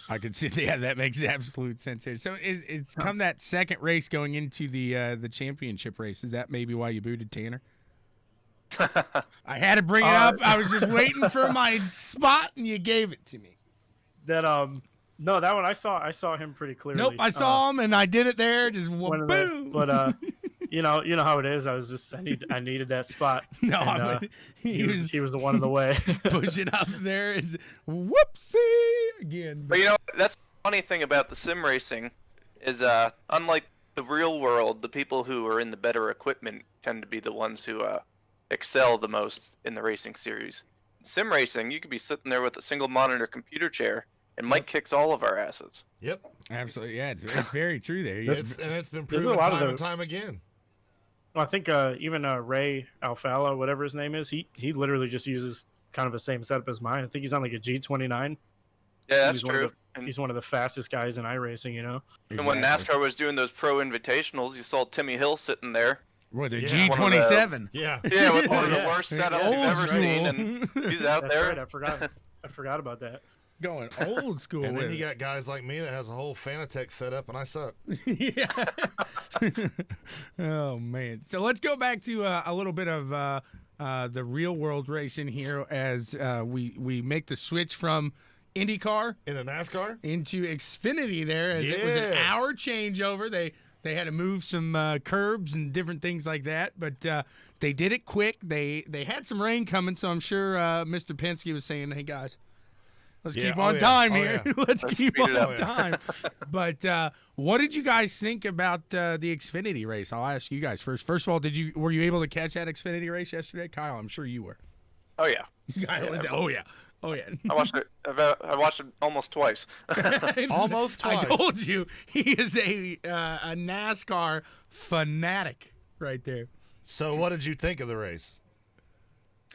I could see. Yeah, that makes absolute sense here. So it's come that second race going into the championship race. Is that maybe why you booted Tanner? I had to bring it up. I was just waiting for my spot, and you gave it to me. That no, that one I saw him pretty clearly. Nope, I saw him, and I did it there. Just one of boom. the, but you know how it is. I needed that spot. no, and, he was the one in the way. pushing up there. Is whoopsie again. But that's the funny thing about the sim racing is unlike the real world, the people who are in the better equipment tend to be the ones who excel the most in the racing series. In sim racing, you could be sitting there with a single monitor computer chair, and Mike kicks all of our asses. Yep. Absolutely, yeah, it's very true there. It's been There's a proven lot of time and those. time again. Well, I think even Ray Alfala, whatever his name is, he literally just uses kind of the same setup as mine. I think he's on like a G29. Yeah, that's He's one of true. He's one of the fastest guys in iRacing. And when NASCAR was doing those pro invitationals, you saw Timmy Hill sitting there. What the Yeah. G27? Yeah. Yeah, with one of Yeah. the worst setups Old you've ever school. seen, and he's out That's there. right. I forgot about that. Going old school. And with then you it. got guys like me that has a whole Fanatec setup, and I suck. Yeah. Oh man. So let's go back to a little bit of the real world racing here as we make the switch from IndyCar In a NASCAR? into Xfinity there as it was an Yes. hour changeover. They had to move some curbs and different things like that, but they did it quick. They had some rain coming, so I'm sure Mr. Penske was saying, "Hey guys, Let's Yeah, keep oh on yeah, time oh here. yeah. Let's keep speed it on up. time. But what did you guys think about the Xfinity race? I'll ask you guys first. First of all, were you able to catch that Xfinity race yesterday, Kyle? I'm sure you were. Oh yeah, Oh yeah. Oh yeah. I watched it. I watched it almost twice. Almost twice. I told you he is a NASCAR fanatic right there. So what did you think of the race?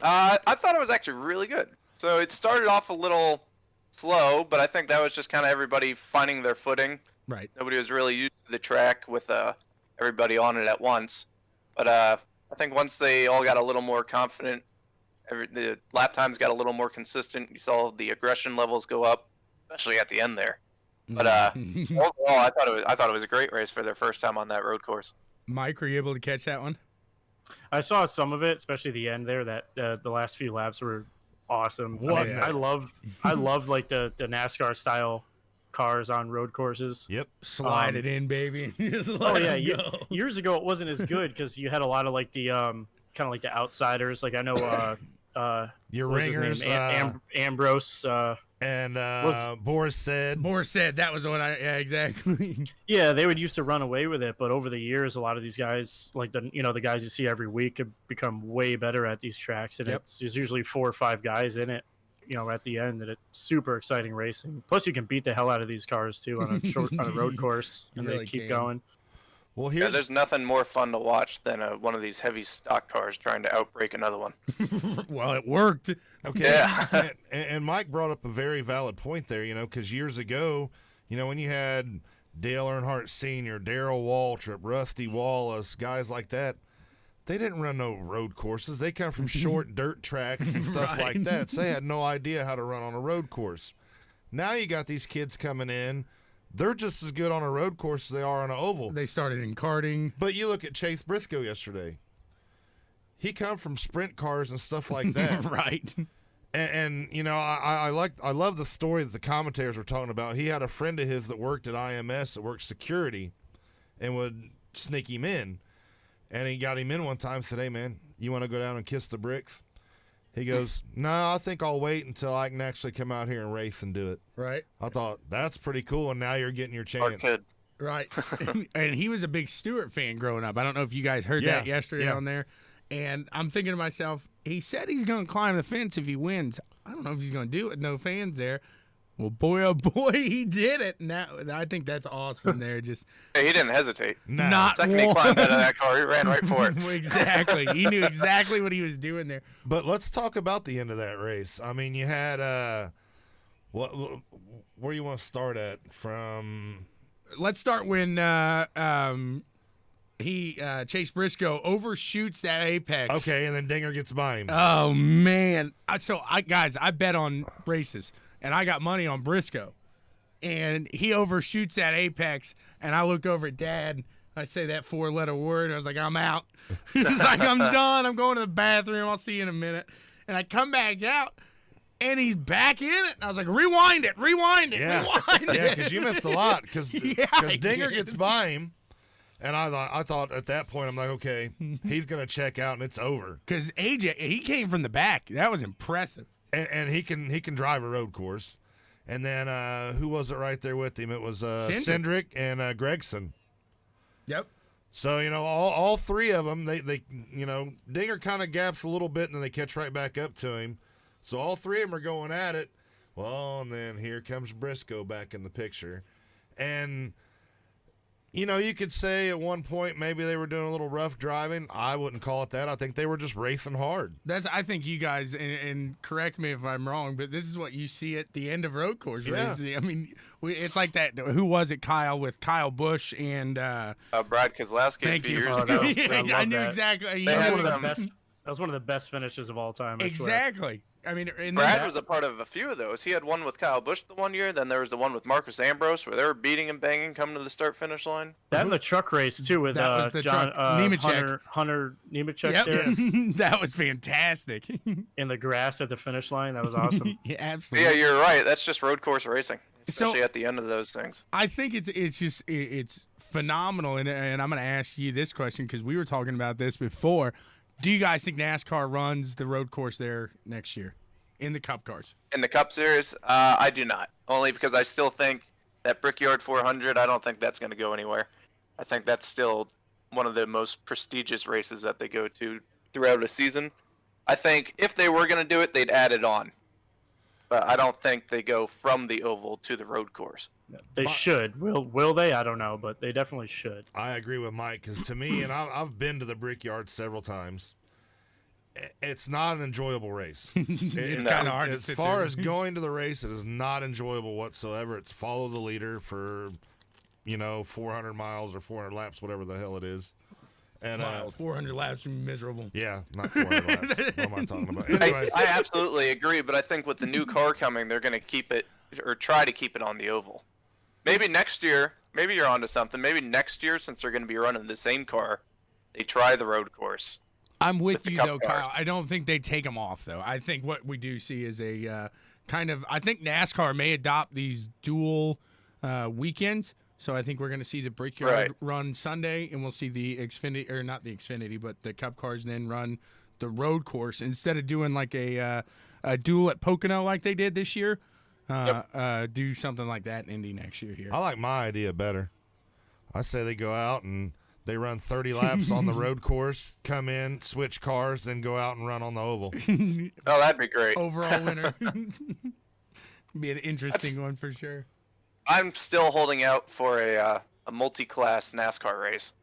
I thought it was actually really good. So it started off a little slow, but I think that was just kind of everybody finding their footing. Right. Nobody was really used to the track with everybody on it at once. But I think once they all got a little more confident, the lap times got a little more consistent. You saw the aggression levels go up, especially at the end there. But overall, I thought it was a great race for their first time on that road course. Mike, were you able to catch that one? I saw some of it, especially the end there. That the last few laps were awesome. What? I love like the NASCAR style cars on road courses. Yep. Slide it in, baby. Just Oh let yeah, 'em go. years ago it wasn't as good because you had a lot of like the kind of like the outsiders. Like I know Your what was his ringers name? Ambrose. and was- Boris said. Moore said that was the one. Yeah, exactly. Yeah, they would used to run away with it, but over the years, a lot of these guys, like the guys you see every week, have become way better at these tracks, and Yep. there's usually 4 or 5 guys in it, at the end, and it's super exciting racing. Plus, you can beat the hell out of these cars too on a road course, You and really they keep can. going. Well, Yeah, here's there's nothing more fun to watch than one of these heavy stock cars trying to outbrake another one. Well, it worked. okay. Yeah. and Mike brought up a very valid point there. Because years ago, when you had Dale Earnhardt Sr., Darrell Waltrip, Rusty Wallace, guys like that, they didn't run no road courses. They come from short dirt tracks and stuff Right. like that. So they had no idea how to run on a road course. Now you got these kids coming in. They're just as good on a road course as they are on an oval. They started in karting. But you look at Chase Briscoe yesterday. He come from sprint cars and stuff like that. Right. And I love the story that the commentators were talking about. He had a friend of his that worked at IMS, that worked security, and would sneak him in. And he got him in one time and said, "Hey, man, you want to go down and kiss the bricks?" He goes, "No, I think I'll wait until I can actually come out here and race and do it." Right. I thought, that's pretty cool, and now you're getting your Smart chance. kid. Right. And he was a big Stewart fan growing up. I don't know if you guys heard that Yeah, yesterday yeah. on there. And I'm thinking to myself, he said he's going to climb the fence if he wins. I don't know if he's going to do it with no fans there. Well, boy, oh boy, he did it. Now I think that's awesome there. Just Hey, he didn't hesitate. Nah. not The second he climbed out of one. that car, he ran right for it. Exactly. He knew exactly what he was doing there. But let's talk about the end of that race. I mean, you had where you want to start at from? Let's start when Chase Briscoe overshoots that apex. Okay, and then Dinger gets by him. Oh man! I bet on races, and I got money on Briscoe, and he overshoots that apex, and I look over at Dad. I say that 4-letter word. I was like, I'm out. He's like, I'm done. I'm going to the bathroom. I'll see you in a minute. And I come back out, and he's back in it. And I was like, rewind it, yeah, rewind it. yeah, because you missed a lot. Because Yeah, I Dinger did. gets by him, and I thought at that point I'm like, okay, he's gonna check out and it's over. Because AJ, he came from the back. That was impressive. And he can drive a road course. And then who was it right there with him? It was Cindric and Gregson. Yep. So, all three of them, they Dinger kind of gaps a little bit and then they catch right back up to him. So all three of them are going at it. Well, and then here comes Briscoe back in the picture. And, you could say at one point maybe they were doing a little rough driving. I wouldn't call it that. I think they were just racing hard. I think you guys, and correct me if I'm wrong, but this is what you see at the end of road course Yeah. races. I mean, it's like that. Who was it, Kyle, with Kyle Busch and Brad Keselowski a thank few you. years Oh, ago. that was- I I love knew that. exactly. He They had was- some- That was one of the best finishes of all time. I swear. exactly. I mean, and Brad then, was a part of a few of those. He had one with Kyle Busch the one year. Then there was the one with Marcus Ambrose where they were beating and banging coming to the start-finish line. That and the truck race too with That was the John truck. Nemechek. Hunter Nemechek yep, there that was fantastic. in the grass at the finish line. That was awesome. Yeah, But absolutely. yeah, you're right. That's just road course racing, So- especially at the end of those things. I think it's phenomenal, and I'm going to ask you this question because we were talking about this before. Do you guys think NASCAR runs the road course there next year in the Cup cars. In the Cup Series, I do not. Only because I still think that Brickyard 400, I don't think that's going to go anywhere. I think that's still one of the most prestigious races that they go to throughout a season. I think if they were going to do it, they'd add it on. But I don't think they go from the oval to the road course. They should. Will they? I don't know, but they definitely should. I agree with Mike because to me, and I've been to the Brickyard several times, it's not an enjoyable race. It's kind of hard to as sit far there. as going to the race, it is not enjoyable whatsoever. It's follow the leader for 400 miles or 400 laps, whatever the hell it is. And Miles, 400 laps, miserable. yeah, not 400 laps. What am I talking about? I, Anyways, I absolutely agree, but I think with the new car coming, they're going to keep it or try to keep it on the oval. Maybe next year, maybe you're onto something. Maybe next year, since they're going to be running the same car, they try the road course. I'm with the you Cup though, cars. Kyle. I don't think they take them off though. I think what we do see is a kind of. I think NASCAR may adopt these dual weekends. So I think we're going to see the Brickyard Right. run Sunday, and we'll see the Xfinity, or not the Xfinity, but the Cup cars then run the road course instead of doing like a duel at Pocono like they did this year. Do something like that in Indy next year here. I like my idea better. I say they go out and they run 30 laps on the road course, come in, switch cars, then go out and run on the oval. Oh, that'd be great. Overall winner. Be an interesting one for sure. I'm still holding out for a multi-class NASCAR race.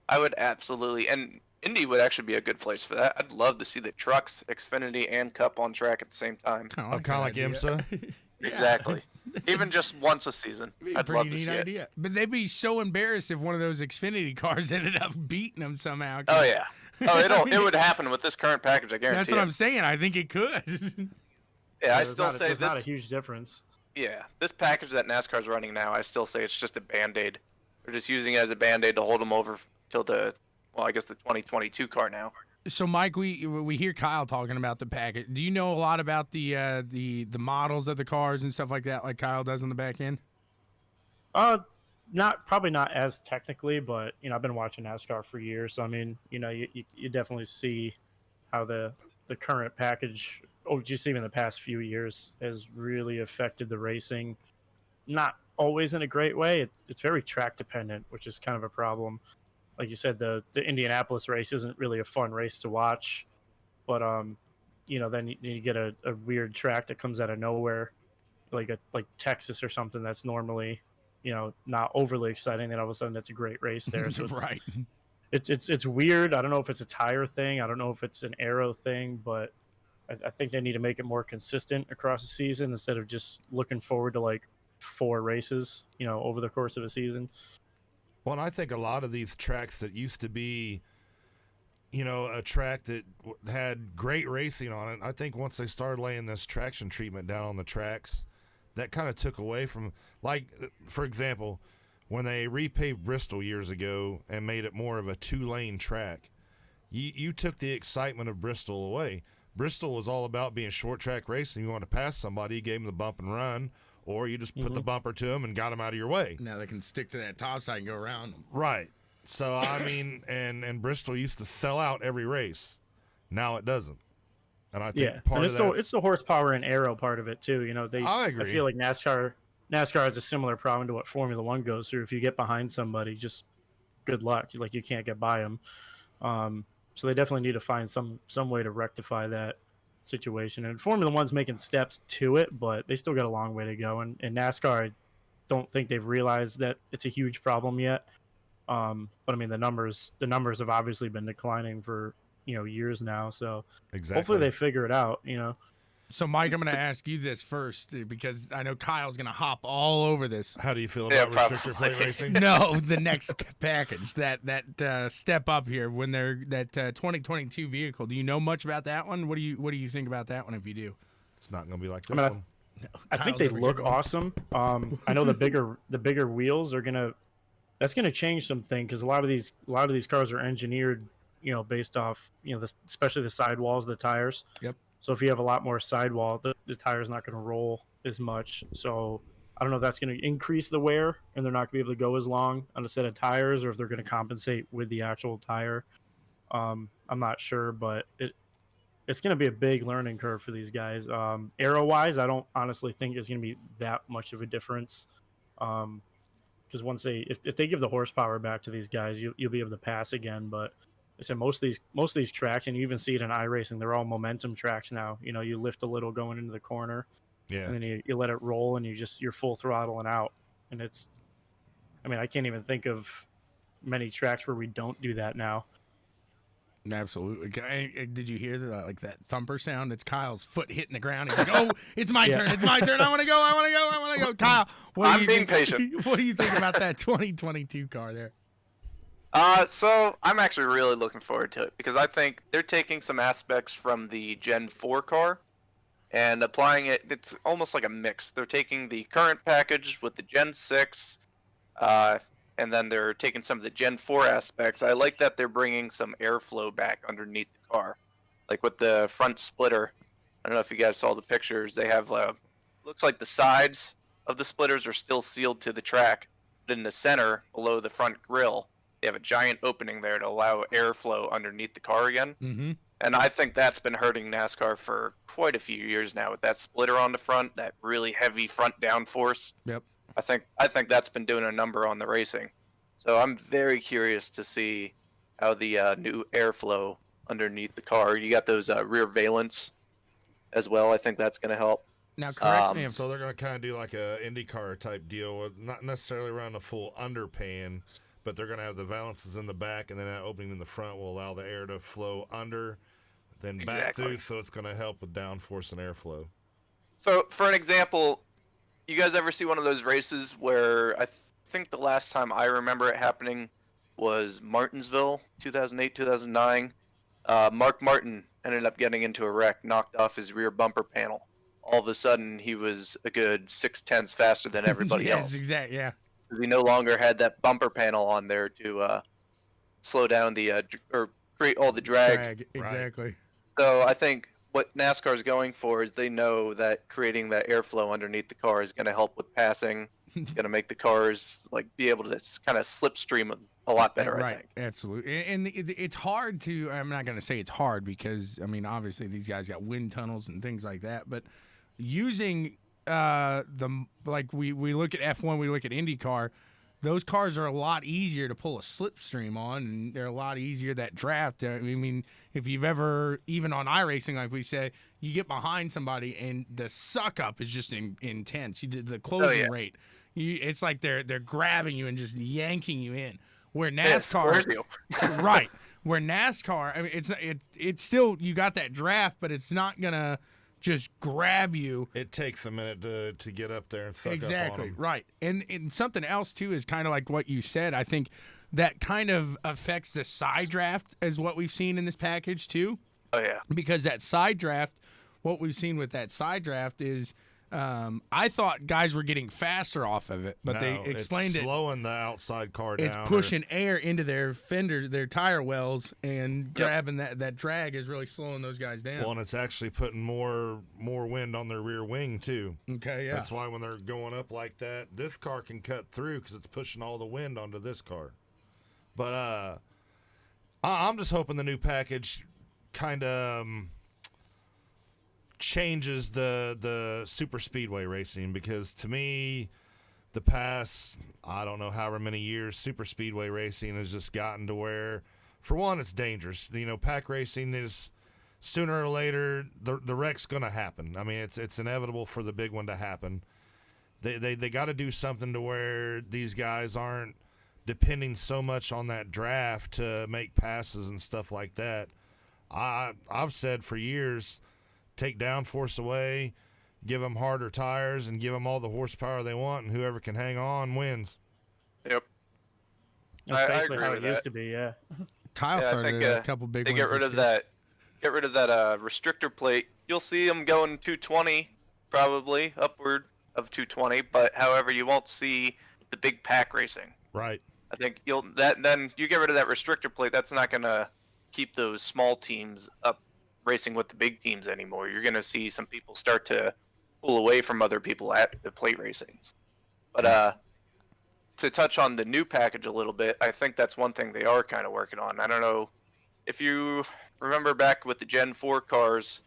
I would absolutely, and Indy would actually be a good place for that. I'd love to see the trucks, Xfinity, and Cup on track at the same time. Kind Kind of like IMSA. Exactly. Even just once a season. Be a I'd pretty love to neat see it. idea. But they'd be so embarrassed if one of those Xfinity cars ended up beating them somehow. Oh yeah. Oh, it would happen with this current package. I guarantee. That's what it. I'm saying. I think it could. Yeah, I There's still say there's this. not a huge difference. Yeah, this package that NASCAR's running now, I still say it's just a band-aid. They're just using it as a band-aid to hold them over till the 2022 car now. So, Mike, we hear Kyle talking about the package. Do you know a lot about the models of the cars and stuff like that, like Kyle does on the back end? Probably not as technically, but I've been watching NASCAR for years, so I mean, you definitely see how the current package, just even the past few years, has really affected the racing. Not always in a great way. It's very track dependent, which is kind of a problem. Like you said, the Indianapolis race isn't really a fun race to watch, but then you get a weird track that comes out of nowhere, like Texas or something that's normally not overly exciting. Then all of a sudden it's a great race there. So Right. It's weird. I don't know if it's a tire thing. I don't know if it's an aero thing, but I think they need to make it more consistent across the season instead of just looking forward to like 4 races, over the course of a season. Well, and I think a lot of these tracks that used to be, a track that had great racing on it, I think once they started laying this traction treatment down on the tracks, that kind of took away from, like, for example, when they repaved Bristol years ago and made it more of a 2-lane track, you took the excitement of Bristol away. Bristol was all about being short track racing. You wanted to pass somebody, you gave them the bump and run, or you just put the bumper to them and got them out of your way. Now they can stick to that top side and go around them. Right. So, I mean, and Bristol used to sell out every race. Now it doesn't. And I think part and of that. it's the horsepower and aero part of it too. I agree. I feel like NASCAR has a similar problem to what Formula One goes through. If you get behind somebody, just good luck. Like you can't get by them. So they definitely need to find some way to rectify that situation. And Formula One's making steps to it, but they still got a long way to go. And NASCAR, I don't think they've realized that it's a huge problem yet. But I mean, the numbers have obviously been declining for years now. So Exactly. hopefully they figure it out. So, Mike, I'm going to ask you this first because I know Kyle's going to hop all over this. How do you feel Yeah, about restrictor probably. plate racing? No, the next package, that step up here when they're that 2022 vehicle. Do you know much about that one? What do you think about that one if you do? It's not going to be like this I mean, one. I think Kyle's they over look here going, awesome. I know the bigger wheels are that's gonna change something because a lot of these cars are engineered, based off especially the sidewalls of the tires. Yep. So if you have a lot more sidewall, the tire's not gonna roll as much. So I don't know if that's gonna increase the wear and they're not gonna be able to go as long on a set of tires, or if they're gonna compensate with the actual tire. I'm not sure, but it's going to be a big learning curve for these guys. Arrow wise, I don't honestly think it's going to be that much of a difference. Because once if they give the horsepower back to these guys, you'll be able to pass again. But I said most of these tracks, and you even see it in iRacing, they're all momentum tracks now. You know, you lift a little going into the corner, Yeah. and then you let it roll, and you're full throttle and out. And I can't even think of many tracks where we don't do that now. Absolutely. Did you hear that thumper sound? It's Kyle's foot hitting the ground. He's like, "Oh, it's my turn. It's my turn. I want to go. I want to go. I want to go." Kyle, I'm being patient. What do you think about that 2022 car there? So I'm actually really looking forward to it because I think they're taking some aspects from the Gen 4 car and applying it. It's almost like a mix. They're taking the current package with the Gen 6, and then they're taking some of the Gen 4 aspects. I like that they're bringing some airflow back underneath the car. Like with the front splitter. I don't know if you guys saw the pictures. They have, looks like the sides of the splitters are still sealed to the track. But in the center, below the front grille, they have a giant opening there to allow airflow underneath the car again. Mm-hmm. And I think that's been hurting NASCAR for quite a few years now with that splitter on the front, that really heavy front downforce. Yep. I think that's been doing a number on the racing. So I'm very curious to see how the new airflow underneath the car. You got those rear valents as well. I think that's going to help. Now, correct me if So they're going to kind of do like a IndyCar type deal, with not necessarily around a full underpan, but they're going to have the valances in the back, and then that opening in the front will allow the air to flow under, then back Exactly. through. So it's going to help with downforce and airflow. So for an example, you guys ever see one of those races where I think the last time I remember it happening was Martinsville, 2008, 2009. Mark Martin ended up getting into a wreck, knocked off his rear bumper panel. All of a sudden, he was a good 0.6 faster than everybody yes, else. exactly. Yeah. He no longer had that bumper panel on there to slow down the or create all the drag. Exactly. So I think what NASCAR is going for is they know that creating that airflow underneath the car is going to help with passing, going to make the cars like be able to kind of slipstream a lot better. Right. I think. Absolutely. And it's hard to. I'm not going to say it's hard because obviously these guys got wind tunnels and things like that, but using we look at F1, we look at IndyCar, those cars are a lot easier to pull a slipstream on, and they're a lot easier that draft. If you've ever, even on iRacing, like we said, you get behind somebody and the suck up is just intense. You did the closing rate. It's like they're grabbing you and just yanking you in. Where NASCAR, right? Where NASCAR, it's still, you got that draft, but it's not gonna just grab you. It takes a minute to get up there and suck up on Exactly, them. right. And something else, too, is kind of like what you said. I think that kind of affects the side draft as what we've seen in this package, too. Oh, yeah. Because that side draft, what we've seen with that side draft is I thought guys were getting faster off of it, but No, they explained it's it. slowing the outside car It's down. pushing air into their fenders, their tire wells, and grabbing that drag is really slowing those guys down. Well, and it's actually putting more wind on their rear wing too. Okay, yeah. That's why when they're going up like that, this car can cut through because it's pushing all the wind onto this car. But I'm just hoping the new package kind of changes the super speedway racing, because to me, the past, I don't know however many years, super speedway racing has just gotten to where, for one, it's dangerous. Pack racing is sooner or later the wreck's going to happen. I mean, it's inevitable for the big one to happen. They got to do something to where these guys aren't depending so much on that draft to make passes and stuff like that. I've said for years, take downforce away, give them harder tires, and give them all the horsepower they want, and whoever can hang on wins. Yep. That's I basically agree how with it used that. to be, yeah. Kyle Yeah, I started think, a couple big They ones. get rid this of year. that. Get rid of that restrictor plate. You'll see them going 220, probably upward of 220. But however, you won't see the big pack racing. Right. I think then you get rid of that restrictor plate. That's not gonna keep those small teams up racing with the big teams anymore. You're gonna see some people start to pull away from other people at the plate racings. But to touch on the new package a little bit, I think that's one thing they are kind of working on. I don't know if you remember back with the Gen 4 cars,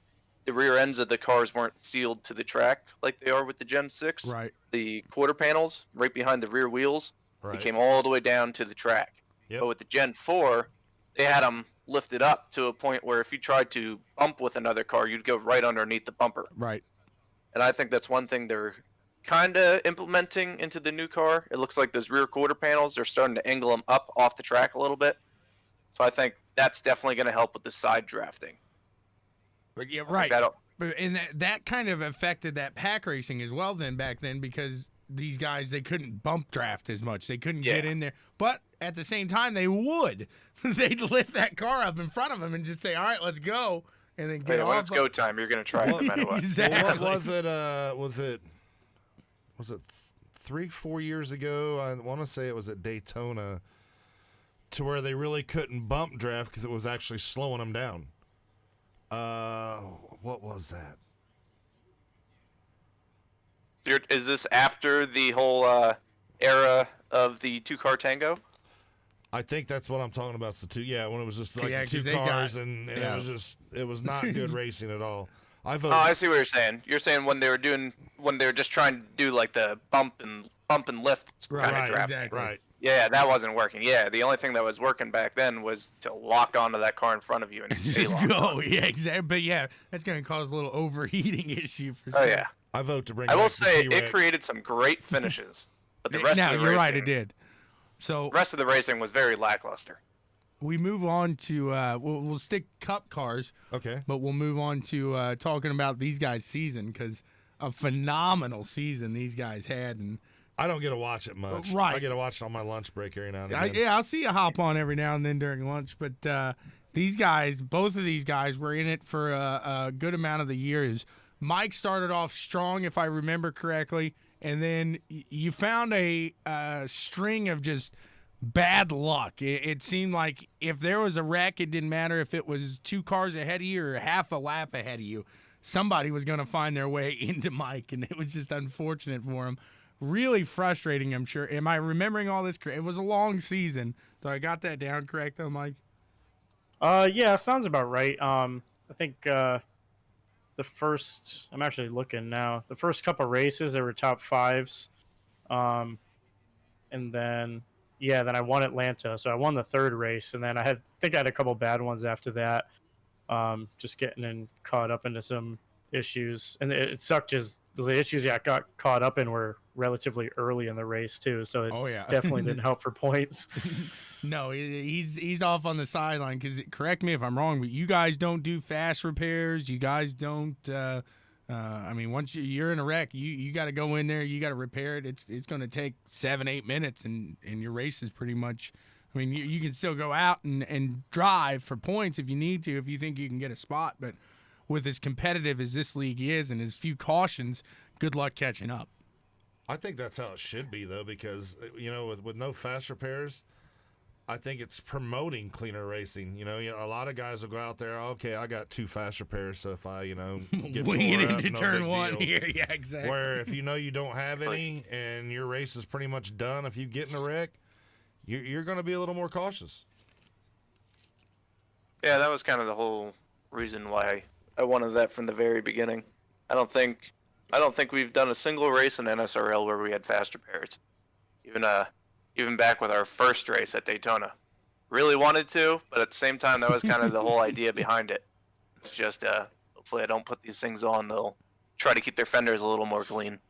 the rear ends of the cars weren't sealed to the track like they are with the Gen 6. Right. The quarter panels right behind the rear wheels, Right. they came all the way down to the track. Yep. But with the Gen 4, they had them lifted up to a point where if you tried to bump with another car, you'd go right underneath the bumper. Right. And I think that's one thing they're kind of implementing into the new car. It looks like those rear quarter panels, they're starting to angle them up off the track a little bit. So I think that's definitely going to help with the side drafting. But yeah, I think right. that'll- But and that kind of affected that pack racing as well then back then because these guys they couldn't bump draft as much. They couldn't get in there. But at the same time they would. They'd lift that car up in front of them and just say, "All right, let's go." And then get Hey, off. when it's go time, you're going to try it no matter what. Exactly. Well, what was it 3-4 years ago? I want to say it was at Daytona, to where they really couldn't bump draft because it was actually slowing them down. What was that? Is this after the whole era of the two-car tango? I think that's what I'm talking about. When it was just like Yeah, the 'cause two they cars got- and yeah. it was not good racing at all. I Oh, voted. I see what you're saying. You're saying when they were just trying to do like the bump and lift kind Right, of draft. exactly. Right. Yeah, that wasn't working. Yeah, the only thing that was working back then was to lock onto that car in front of you and stay Just locked. go. Yeah, exactly. But yeah, that's going to cause a little overheating issue for sure. Oh yeah. I vote to bring. I will back the say T-Rex. it created some great finishes, but the rest now, of the you're racing, right, it did. So rest of the racing was very lackluster. we move on to we'll stick cup cars, Okay. but we'll move on to talking about these guys' season because a phenomenal season these guys had, and I don't get to watch it much. Right. I get to watch it on my lunch break every now and then. I'll see you hop on every now and then during lunch. But these guys, both of these guys, were in it for a good amount of the years. Mike started off strong, if I remember correctly, and then you found a string of just bad luck. It seemed like if there was a wreck, it didn't matter if it was 2 cars ahead of you or half a lap ahead of you. Somebody was going to find their way into Mike, and it was just unfortunate for him. Really frustrating, I'm sure. Am I remembering all this? It was a long season, so I got that down correct, though, Mike. Yeah, sounds about right. I think the first, I'm actually looking now. The first couple races, there were top 5s, and then I won Atlanta, so I won the 3rd race, and then I think I had a couple bad ones after that. Just getting caught up into some issues, and it sucked. Just the issues I got caught up in were relatively early in the race too, so it Oh, yeah. definitely didn't help for points. No, he's off on the sideline because, correct me if I'm wrong, but you guys don't do fast repairs. You guys don't. I mean, once you're in a wreck, you got to go in there. You got to repair it. It's going to take 7-8 minutes, and your race is pretty much. I mean, you can still go out and drive for points if you need to, if you think you can get a spot. But with as competitive as this league is and as few cautions, good luck catching up. I think that's how it should be, though, because, with no fast repairs, I think it's promoting cleaner racing. A lot of guys will go out there, okay, I got 2 fast repairs, so if I, get Wing it tore up, into no turn big 1 deal. here. Yeah, exactly. Where if you don't have any and your race is pretty much done, if you get in a wreck, you're going to be a little more cautious. Yeah, that was kind of the whole reason why I wanted that from the very beginning. I don't think we've done a single race in NSRL where we had fast repairs. Even back with our first race at Daytona. Really wanted to, but at the same time that was kind of the whole idea behind it. It's just hopefully I don't put these things on, they'll try to keep their fenders a little more clean.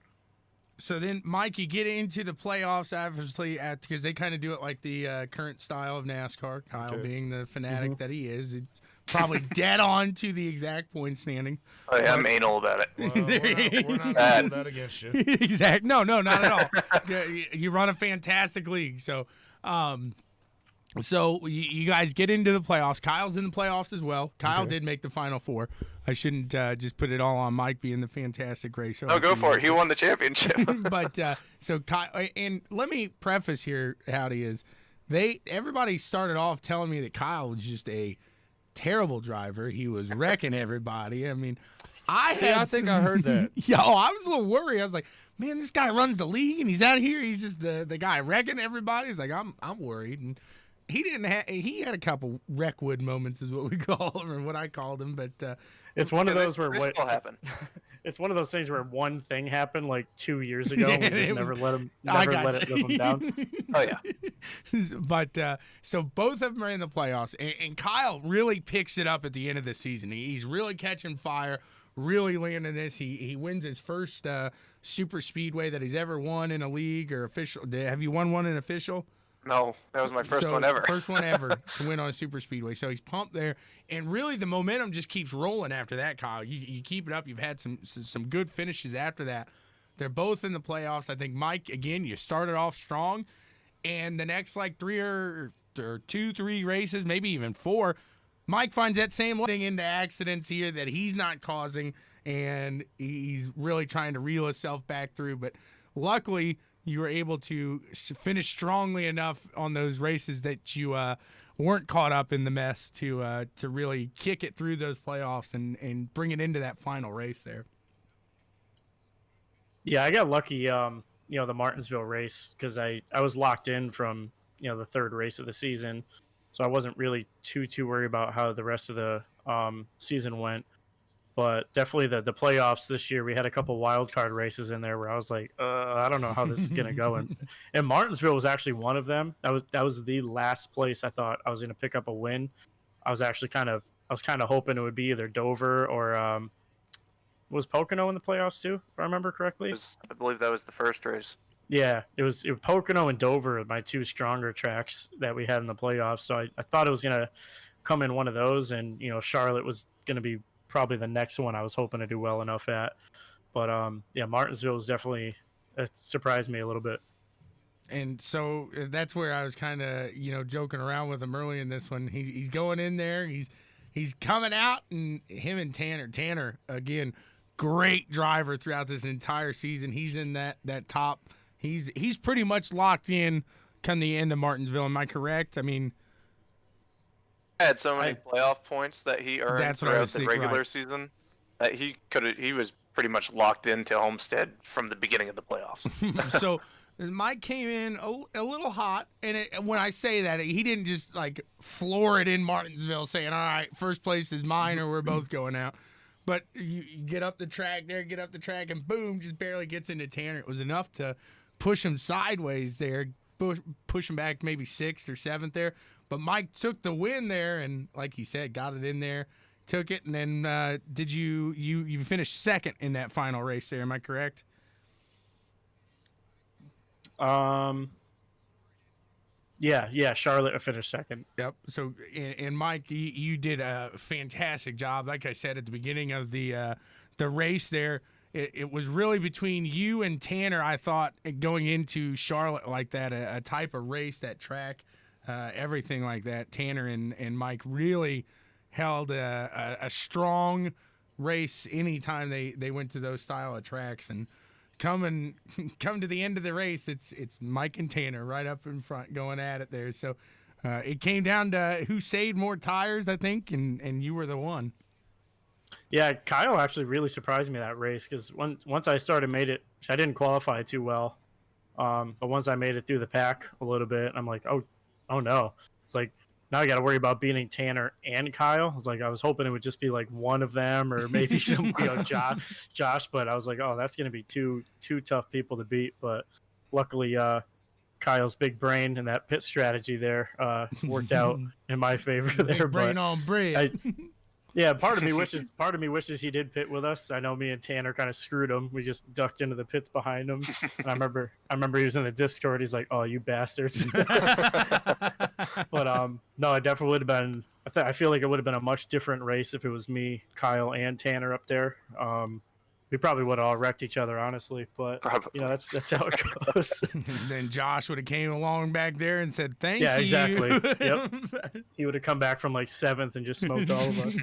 So then, Mike, you get into the playoffs, obviously, because they kind of do it like the current style of NASCAR. Kyle, Okay. being the fanatic that he is, it's probably dead on to the exact point standing. Oh, yeah, I'm anal about it. Well, we're not going to hold that against you. Exact. No, not at all. Yeah, you run a fantastic league. So, you guys get into the playoffs. Kyle's in the playoffs as well. Kyle did make the Final Four. I shouldn't just put it all on Mike being the fantastic race. No, go for it. He won the championship. But so Kyle, and let me preface here, Howdy, is everybody started off telling me that Kyle was just a terrible driver. He was wrecking everybody. I mean, I think I heard that. Yeah, I was a little worried. I was like, man, this guy runs the league and he's out here. He's just the guy wrecking everybody. He's like, I'm worried. he didn't have. He had a couple Wreckwood moments, is what we call them, or what I called them. But it's one of Yeah, those where this will happen. It's one of those things where one thing happened like 2 years ago. And we just it never was- let him, I never got let it you. live him down. Oh yeah. But so both of them are in the playoffs, and Kyle really picks it up at the end of the season. He's really catching fire, really landing this. He wins his first super speedway that he's ever won in a league or official. Have you won one in official? No, that was my first So, one ever. First one ever to win on a super speedway. So he's pumped there, and really the momentum just keeps rolling after that, Kyle. You keep it up. You've had some good finishes after that. They're both in the playoffs. I think Mike, again, you started off strong, and the next like 3 races, maybe even 4, Mike finds that same thing into accidents here that he's not causing, and he's really trying to reel himself back through. But luckily, you were able to finish strongly enough on those races that you weren't caught up in the mess to really kick it through those playoffs and bring it into that final race there. Yeah, I got lucky. The Martinsville race because I was locked in from the third race of the season, so I wasn't really too worried about how the rest of the season went. But definitely the playoffs this year, we had a couple wild card races in there where I was like, I don't know how this is gonna go. And Martinsville was actually one of them. That was the last place I thought I was gonna pick up a win. I was actually kind of hoping it would be either Dover or was Pocono in the playoffs too, if I remember correctly. I believe that was the first race. Yeah, it was Pocono and Dover, my 2 stronger tracks that we had in the playoffs. So I thought it was gonna come in one of those, and Charlotte was gonna be probably the next one I was hoping to do well enough at. But Martinsville was definitely, it surprised me a little bit. And so that's where I was kind of joking around with him early in this one. He's going in there, he's coming out, and him and Tanner again, great driver throughout this entire season. He's in that top. He's pretty much locked in come the end of Martinsville. Am I correct? I mean, Had so many playoff points that he earned That's what I throughout was the thinking, regular right. season that he was pretty much locked into Homestead from the beginning of the playoffs. so Mike came in a little hot, and when I say that, he didn't just like floor it in Martinsville saying, all right, first place is mine or we're both going out. But you get up the track, and boom, just barely gets into Tanner. It was enough to push him sideways there, push him back maybe 6th or 7th there. But Mike took the win there, and like he said, got it in there, took it, and then did you finished 2nd in that final race there? Am I correct? Yeah, Charlotte finished 2nd. Yep. So, and Mike, you did a fantastic job. Like I said at the beginning of the race there, it was really between you and Tanner, I thought, going into Charlotte like that, a type of race, that track, everything like that. Tanner and Mike really held a strong race anytime they went to those style of tracks. And come to the end of the race, it's Mike and Tanner right up in front going at it there. So it came down to who saved more tires, I think, and you were the one. Yeah, Kyle actually really surprised me that race because once I made it, I didn't qualify too well. But once I made it through the pack a little bit, I'm like, oh no. It's like, now I got to worry about beating Tanner and Kyle. I was hoping it would just be like one of them or maybe some Josh. But I was like, oh, that's going to be two tough people to beat. But luckily, Kyle's big brain and that pit strategy there worked out in my favor there. Big brain on bread. Yeah, part of me wishes he did pit with us. I know me and Tanner kind of screwed him. We just ducked into the pits behind him. And I remember he was in the Discord. He's like, "Oh, you bastards!" But no, it definitely would have been. I feel like it would have been a much different race if it was me, Kyle, and Tanner up there. We probably would have all wrecked each other, honestly. But Probably. that's how it goes. And then Josh would have came along back there and said, "Thank you." Yeah, exactly. Yep. He would have come back from like 7th and just smoked all of us.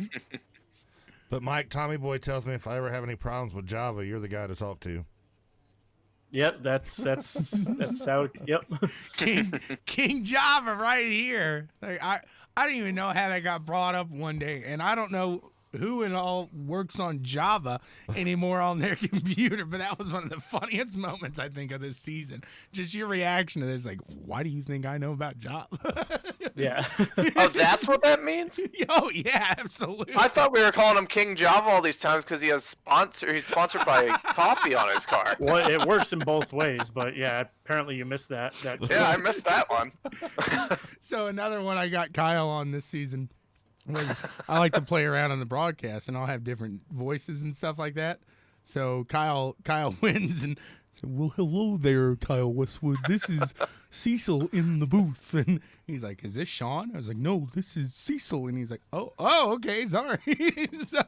But Mike, Tommy Boy tells me if I ever have any problems with Java, you're the guy to talk to. Yep, that's how. Yep. King Java right here. Like I don't even know how that got brought up one day, and I don't know who in all works on Java anymore on their computer. But that was one of the funniest moments, I think, of this season. Just your reaction to this, like, why do you think I know about Java? Yeah. Oh, that's what that means? Oh, yeah, absolutely. I thought we were calling him King Java all these times because he's sponsored by coffee on his car. Well, it works in both ways, but yeah, apparently you missed that. Yeah, I missed that one. So another one I got Kyle on this season was I like to play around on the broadcast, and I'll have different voices and stuff like that. So Kyle wins and said, "Well, hello there, Kyle Westwood. This is Cecil in the booth." And he's like, "Is this Sean?" I was like, "No, this is Cecil." And he's like, "Oh, okay, sorry." So,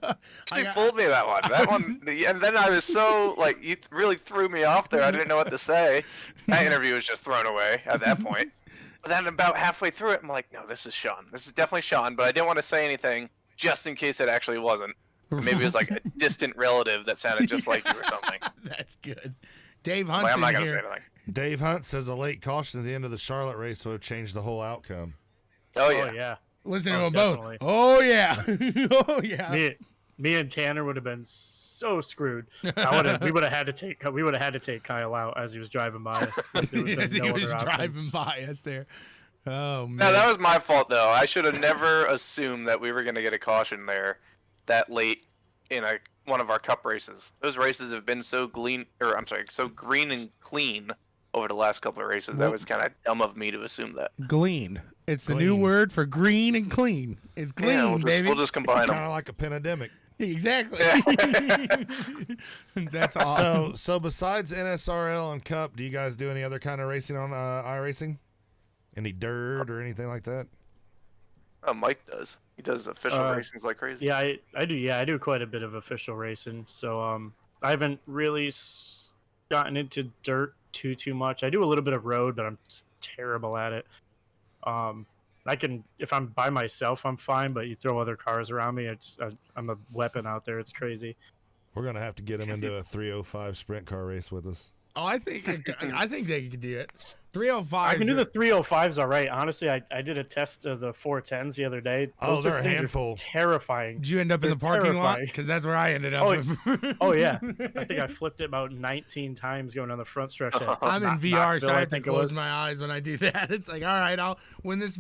You fooled me that one. That one, and then I was so like, you really threw me off there. I didn't know what to say. That interview was just thrown away at that point. But then about halfway through it, I'm like, no, this is Sean. This is definitely Sean. But I didn't want to say anything just in case it actually wasn't. Maybe it was like a distant relative that sounded just like you or something. That's good. Dave Well, Hunt's I'm not in gonna say here. anything. Dave Hunt says a late caution at the end of the Charlotte race would have changed the whole outcome. Oh Oh yeah. yeah. Listen to Oh, them both. definitely. Oh yeah. Oh yeah. Me and Tanner would have been so screwed. We would have had to take Kyle out as he was driving by us. There would have As been he no was other option. driving by us there. Oh man. No, that was my fault though. I should have never assumed that we were gonna get a caution there that late in one of our cup races. Those races have been so green and clean over the last couple of races. That was kind of dumb of me to assume that. Glean. It's the new Glean. word for green and clean. It's glean, Yeah, baby. we'll just combine Kind them. of like a pandemic. Exactly. That's all. So besides NSRL and Cup, do you guys do any other kind of racing on iRacing? Any dirt or anything like that? Oh, Mike does. He does official Uh, racings like crazy. Yeah, I do. Yeah, I do quite a bit of official racing. So I haven't really gotten into dirt too much. I do a little bit of road, but I'm just terrible at it. I can, if I'm by myself, I'm fine. But you throw other cars around me, I'm a weapon out there. It's crazy. We're gonna have to get him into a 305 sprint car race with us. Oh, I think they could do it. 305. I can do the 305s all right. Honestly, I did a test of the 410s the other day. Oh, Those they're a things are handful. Terrifying. Did you end up in the They're parking lot? terrifying. Because that's where I ended up. Oh yeah, I think I flipped it about 19 times going on the front stretch. At I'm in VR, so Knoxville, I have to think it close was. my eyes when I do that. It's like, all right, when this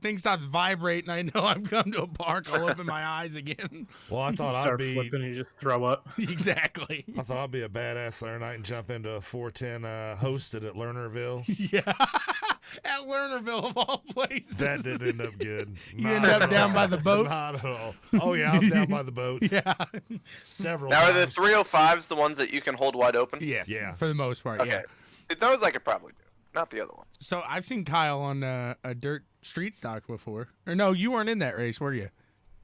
thing stops vibrating, I know I've come to a park. I'll open my eyes again. Well, I thought I'd Start be. flipping and you just throw up. Exactly. I thought I'd be a badass the other night and jump into a 410 hosted at Lernerville. Yeah. At Lernerville, of all places. That didn't end up good. You Not end up at down all. by the boat? Not at all. Oh yeah, I was down by the boat. Yeah. Several Now, are the times. 305s the ones that you can hold wide open? Yes. Yeah. For the most part, Okay. yeah. See, those I could probably do, not the other ones. So I've seen Kyle on a dirt street stock before. Or no, you weren't in that race, were you?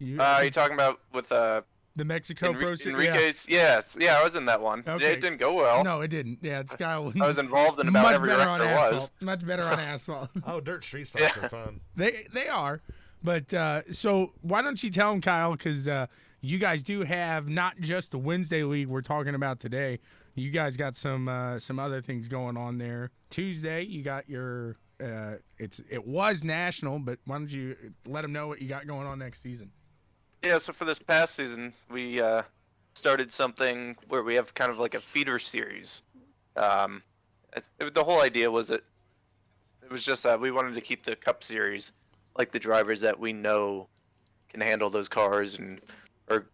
You You talking about with the Mexico Pro Series? Enrique's? Yes. Yeah, I was in that one. Okay. It didn't go well. No, it didn't. Yeah, it's Kyle. I was involved in about every wreck there was. Much better on asphalt. Oh, dirt street stocks Yeah. are fun. They are. But so why don't you tell them, Kyle, because you guys do have not just the Wednesday league we're talking about today. You guys got some other things going on there. Tuesday, you got your it was national, but why don't you let them know what you got going on next season? Yeah, so for this past season, we started something where we have kind of like a feeder series. The whole idea was that it was just that we wanted to keep the Cup Series like the drivers that we know can handle those cars and are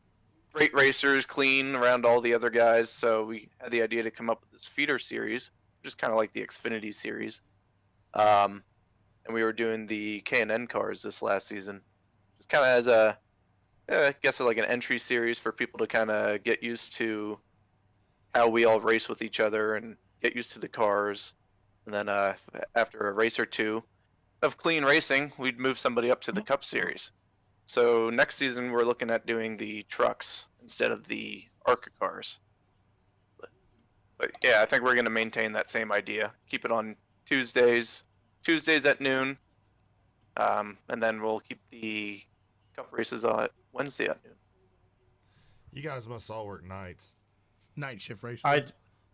great racers, clean around all the other guys. So we had the idea to come up with this feeder series, just kind of like the Xfinity series. And we were doing the K&N cars this last season, just kind of as a I guess like an entry series for people to kind of get used to how we all race with each other and get used to the cars. And then after a race or two of clean racing, we'd move somebody up to the Cup Series. So next season, we're looking at doing the trucks instead of the ARCA cars. But yeah, I think we're going to maintain that same idea. Keep it on Tuesdays at noon. And then we'll keep the Cup races on Wednesday at noon. You guys must all work nights. Night shift race.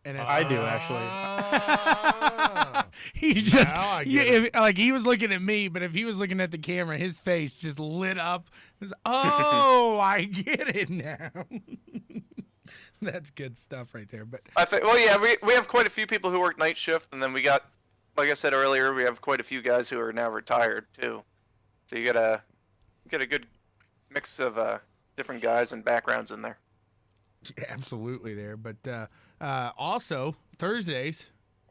And it's, I do actually. he's just Now I yeah, get like he was looking at me, but if he was looking at the camera, his face just lit up. It was, oh, I get it now. That's good stuff right there. But I think. Well, yeah, we have quite a few people who work night shift, and then we got, like I said earlier, we have quite a few guys who are now retired too. So you get a good mix of different guys and backgrounds in there. yeah, absolutely there. But also Thursdays,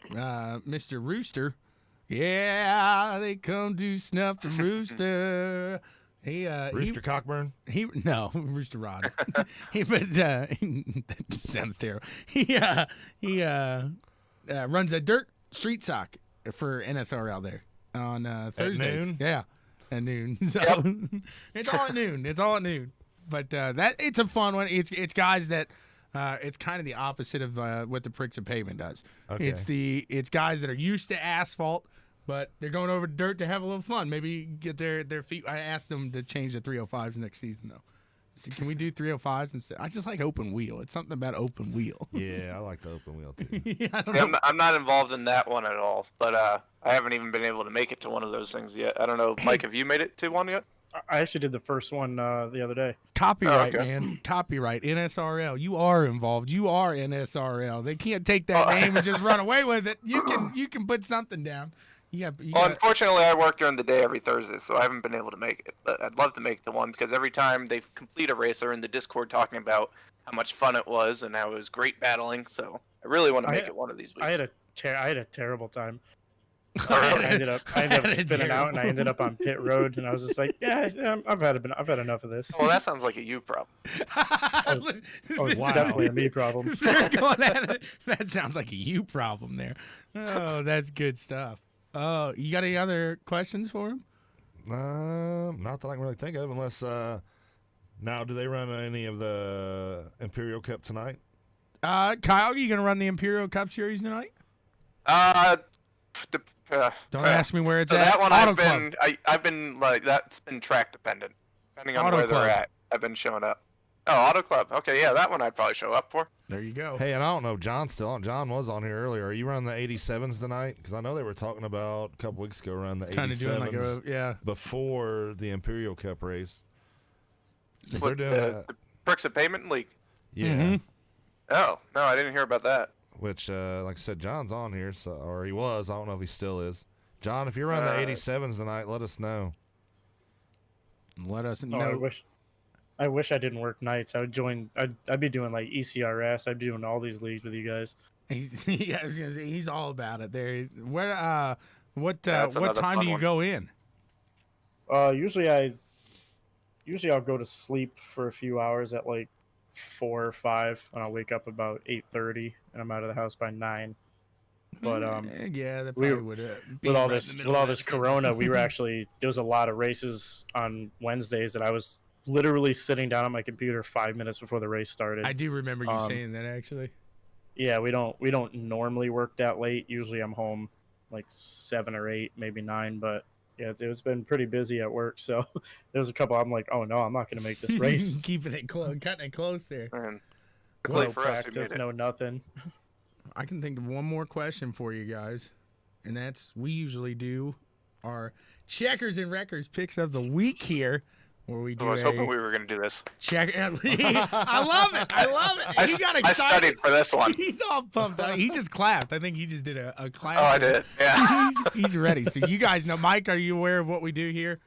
Mr. Rooster. Yeah, they come to snuff the rooster. Rooster Cockburn. He no Rooster Rod. That sounds terrible. He runs a dirt street sock for NSRL there on Thursdays. noon? Yeah, at noon. So it's all at noon. It's all at noon. But that it's a fun one. It's guys that it's kind of the opposite of what the Pricks of Pavement does. Okay. It's guys that are used to asphalt. But they're going over to dirt to have a little fun. Maybe get their feet. I asked them to change the 305s next season, though. I said, can we do 305s instead? I just like open wheel. It's something about open wheel. Yeah, I like the open wheel too. Yeah, I don't See, know. I'm not involved in that one at all, but I haven't even been able to make it to one of those things yet. I don't know, Mike, have you made it to one yet? I actually did the first one the other day. Copyright, Oh, okay. man. Copyright. NSRL. You are involved. You are NSRL. They can't take that name and just run away with it. You can put something down. You Well, got unfortunately, I work during the day every Thursday, so I haven't been able to make it. But I'd love to make the one because every time they complete a race, they're in the Discord talking about how much fun it was and how it was great battling. So I really want to make it one of these weeks. I had a terrible time. Oh, I really? ended up I had a spinning out, and I terrible- ended up on pit road, and I was just like, yeah, I've had enough of this. Well, that sounds like a you problem. Oh, it's Wow. definitely a me problem. They're going at it. That sounds like a you problem there. Oh, that's good stuff. Oh, you got any other questions for him? Not that I can really think of, unless now do they run any of the Imperial Cup tonight? Kyle, you gonna run the Imperial Cup Series tonight? Don't ask me where it's So at. that one Auto I've Club. been, I've been like that's been track dependent, depending on Auto where Club. they're at. I've been showing up. Oh, Auto Club. Okay, yeah, that one I'd probably show up for. There you go. Hey, and I don't know if John's still on. John was on here earlier. Are you running the 87s tonight? Because I know they were talking about a couple weeks ago running the 87s Kind of doing like a before the Imperial Cup race. They're With doing the, that. the Bricks of Pavement League. Yeah. Mhm. Oh no, I didn't hear about that. Which, like I said, John's on here, so or he was. I don't know if he still is. John, if you're running the 87s tonight, let us know. Let us Oh, know. I wish I didn't work nights. I would join. I'd be doing like ECRS. I'd be doing all these leagues with you guys. Yeah, I was gonna say, he's all about it. There. Where? What? That's What another time fun do you one. go in? Usually I'll go to sleep for a few hours at like 4 or 5, and I'll wake up about 8:30, and I'm out of the house by 9. But Yeah, that we- probably would. with all this Corona, we were actually there was a lot of races on Wednesdays that I was literally sitting down on my computer 5 minutes before the race started. I do remember you Um, saying that actually. Yeah, we don't normally work that late. Usually I'm home like 7 or 8, maybe 9. But yeah, it's been pretty busy at work. So there's a couple. I'm like, oh no, I'm not going to make this race. Keeping it close, cutting it close there. And No luckily for us, we practice, made it. no nothing. I can think of one more question for you guys, and that's we usually do our checkers and wreckers picks of the week here, where we do I was a hoping we were going to do this. check. I love it. I love it. He got I excited. studied for this one. He's all pumped up. He just clapped. I think he just did a clap. Oh, I did. Yeah. He's ready. So you guys know, Mike, are you aware of what we do here?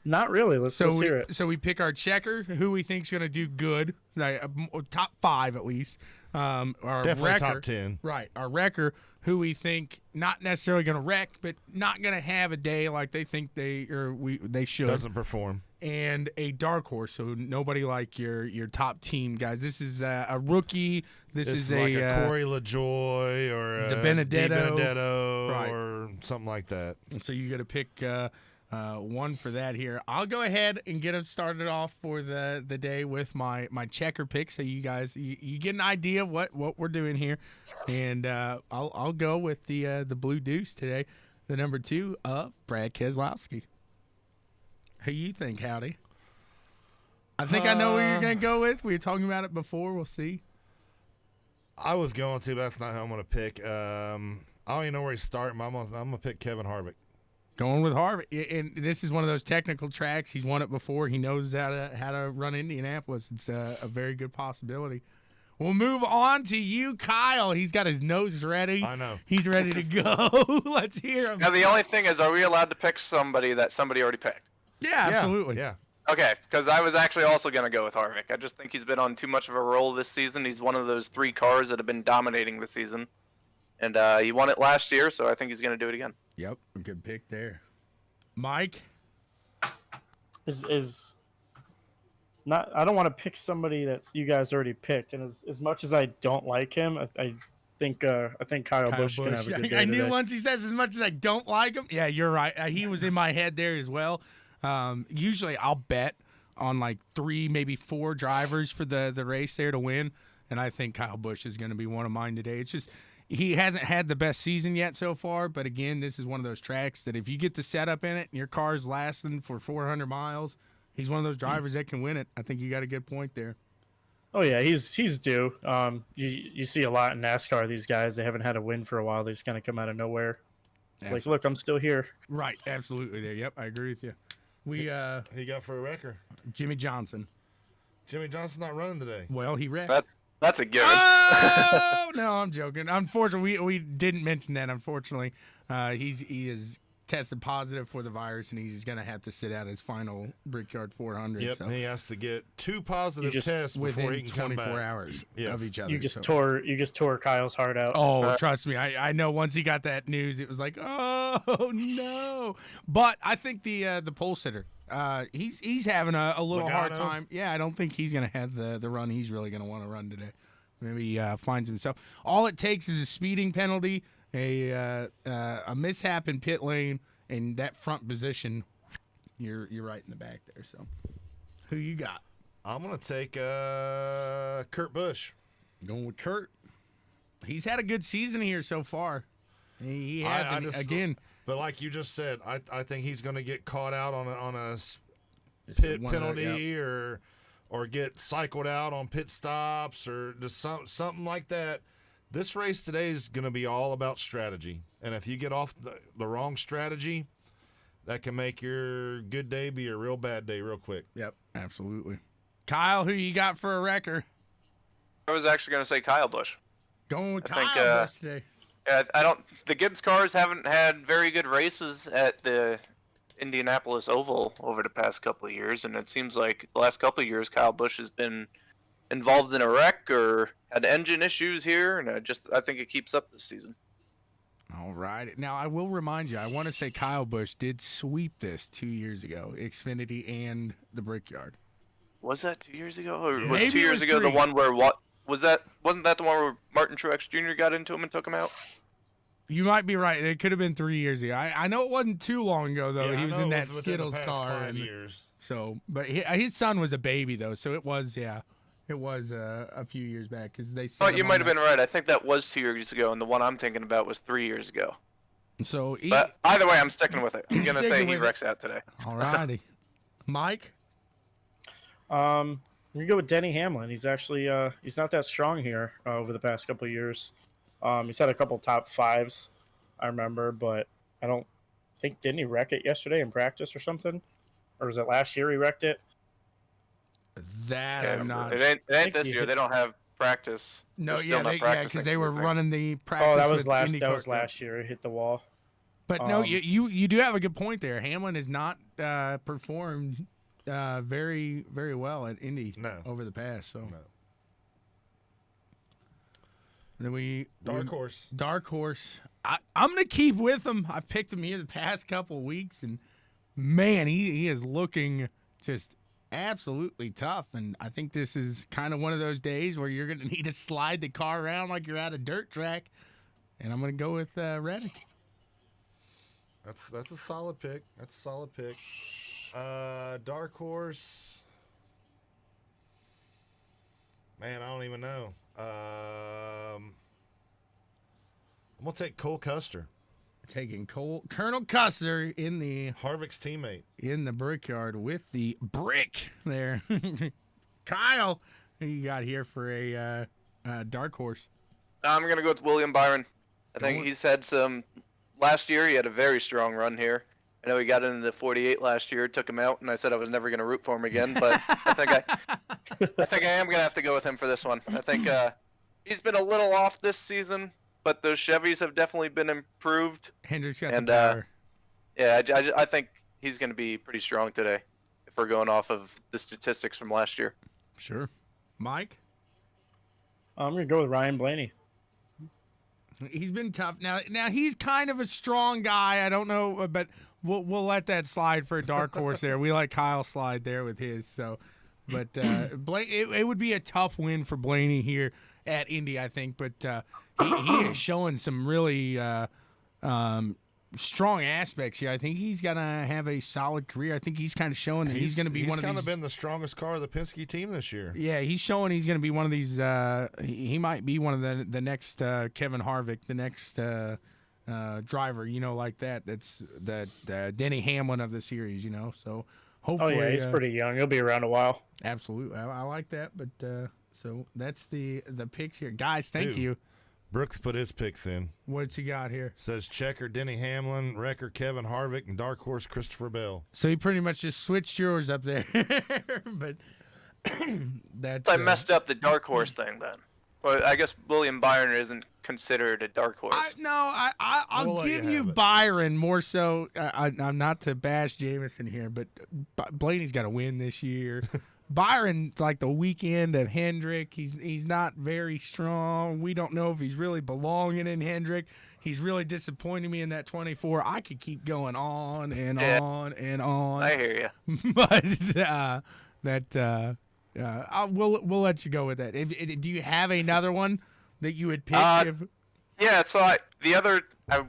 Not really. Let's hear it. So we pick our checker, who we think's gonna do good, like top 5 at least. Our Definitely wrecker, top 10. right? Our wrecker, who we think not necessarily gonna wreck, but not gonna have a day like they think they should. Doesn't perform. And a dark horse, so nobody like your top team guys. This is a rookie. This It's is like a a Corey LaJoy or a DiBenedetto. DiBenedetto Right. or something like that. so you got to pick one for that here. I'll go ahead and get us started off for the day with my checker pick, so you guys you get an idea of what we're doing here, and I'll go with the Blue Deuce today, the number 2 of Brad Keselowski. Who you think, Howdy? I think I know where you're gonna go with. We were talking about it before. We'll see. I was going to, but that's not who I'm going to pick. I don't even know where he's starting. I'm gonna pick Kevin Harvick. Going with Harvick, and this is one of those technical tracks. He's won it before. He knows how to run Indianapolis. It's a very good possibility. We'll move on to you, Kyle. He's got his notes ready. I know. He's ready to go. Let's hear him. Now the only thing is, are we allowed to pick somebody that somebody already picked? Yeah, absolutely. Yeah. Okay, because I was actually also going to go with Harvick. I just think he's been on too much of a roll this season. He's one of those 3 cars that have been dominating the season. And he won it last year, so I think he's going to do it again. Yep, a good pick there. Mike? Is not. I don't want to pick somebody that you guys already picked, and as much as I don't like him, I think Kyle Busch can have a good day I knew today. once he says as much as I don't like him. Yeah, you're right. He was in my head there as well. Usually I'll bet on like 3, maybe 4 drivers for the race there to win, and I think Kyle Busch is going to be one of mine today. It's just he hasn't had the best season yet so far, but again, this is one of those tracks that if you get the setup in it and your car's lasting for 400 miles, he's one of those drivers that can win it. I think you got a good point there. Oh yeah, he's due. You see a lot in NASCAR. These guys, they haven't had a win for a while. They just kind of come out of nowhere. Like, look, I'm still here. Right, absolutely there. Yep, I agree with you. We He got for a wrecker. Jimmy Johnson. Jimmy Johnson's not running today. Well, he wrecked. That's a given. Oh no, I'm joking. Unfortunately, we didn't mention that. Unfortunately, he is tested positive for the virus, and he's going to have to sit out his final Brickyard 400. Yep, so and he has to get 2 positive just- tests before he within can come 24 back. hours Yes. of each other. You just so. tore Kyle's heart out. Oh, trust me, I know. Once he got that news, it was like, oh no. But I think the pole sitter, he's having a little hard Logano? time. Yeah, I don't think he's gonna have the run he's really gonna want to run today. Maybe he finds himself. All it takes is a speeding penalty, a mishap in pit lane, and that front position. You're right in the back there. So, who you got? I'm gonna take Kurt Busch. Going with Kurt. He's had a good season here so far. He has, I and just- again. But like you just said, I think he's going to get caught out on a Just pit one of the- penalty yep. or get cycled out on pit stops or just something like that. This race today is going to be all about strategy, and if you get off the wrong strategy, that can make your good day be a real bad day real quick. Yep, absolutely. Kyle, who you got for a wrecker? I was actually going to say Kyle Busch. Going with I Kyle think, Busch today. Yeah, I don't. The Gibbs cars haven't had very good races at the Indianapolis Oval over the past couple of years, and it seems like the last couple of years Kyle Busch has been involved in a wreck or had engine issues here, and I think it keeps up this season. All right. Now, I will remind you, I want to say Kyle Busch did sweep this 2 years ago, Xfinity and the Brickyard. Was that 2 years ago, or was Maybe 2 it years was ago the 3. one where what was that? Wasn't that the one where Martin Truex Jr. got into him and took him out? You might be right. It could have been 3 years ago. I know it wasn't too long ago, though. Yeah, he I was know in it that within the Skittles past car. 5 and- years. So, but his son was a baby, though, so it was, it was a few years back because they set Oh, him you on might have that- been right. I think that was 2 years ago, and the one I'm thinking about was 3 years ago. So, But either way, I'm sticking with it. I'm gonna say Sticking he with it. wrecks out today. all righty. Mike? We go with Denny Hamlin. He's actually he's not that strong here over the past couple of years. He's had a couple top 5s, I remember, but I don't think didn't he wreck it yesterday in practice or something, or was it last year he wrecked it? That Yeah, I'm not. It ain't think this he year. hit- They don't have practice. No, They're yeah, still not because practicing they were anything. running the practice. Oh, that was with last. IndyCar. That was last year. It hit the wall. But no, Um, you do have a good point there. Hamlin has not performed very very well at Indy No. over the past. So No. then Dark horse. Dark horse. I'm gonna keep with him. I've picked him here the past couple of weeks, and man, he is looking just absolutely tough. And I think this is kind of one of those days where you're gonna need to slide the car around like you're at a dirt track. And I'm gonna go with Reddick. That's a solid pick. That's a solid pick. Dark horse. Man, I don't even know. I'm gonna take Cole Custer, Taking Colonel Custer in the Harvick's teammate. Brickyard with the brick there. Kyle, who you got here for a dark horse? I'm gonna go with William Byron. I think Going- he's had some. Last year, he had a very strong run here. I know he got into the 48 last year, took him out, and I said I was never gonna root for him again. But I think I am gonna have to go with him for this one. I think he's been a little off this season, but those Chevys have definitely been improved. Hendrick's got And, the power. Yeah, I think he's gonna be pretty strong today, if we're going off of the statistics from last year. Sure. Mike? I'm gonna go with Ryan Blaney. He's been tough. Now he's kind of a strong guy. I don't know, but we'll let that slide for a dark horse there. We let Kyle slide there with his. So, but it would be a tough win for Blaney here at Indy, I think. But he is showing some really strong aspects here. I think he's gonna have a solid career. I think he's kind of showing that he's gonna be one of these. He's kind of been the strongest car of the Penske team this year. Yeah, he's showing he's going to be one of these. He might be one of the next Kevin Harvick, the next driver. Like that. That's the Denny Hamlin of the series. So Oh hopefully. yeah, he's pretty young. He'll be around a while. Absolutely, I like that. But so that's the picks here, guys. Thank Dude. you. Brooks put his picks in. What's he got here? Says Checker, Denny Hamlin, Wrecker, Kevin Harvick, and Dark Horse Christopher Bell. So he pretty much just switched yours up there, but that's. I messed up the dark horse thing then. Well, I guess William Byron isn't considered a dark horse. I'll We'll let give you you have it. Byron more so. I'm not to bash Jameson here, but Blaney's got to win this year. Byron's like the weekend of Hendrick. He's not very strong. We don't know if he's really belonging in Hendrick. He's really disappointing me in that 24. I could keep going on and Yeah. on and on. I hear you. But we'll let you go with that. Do you have another one that you would pick? Yeah, so I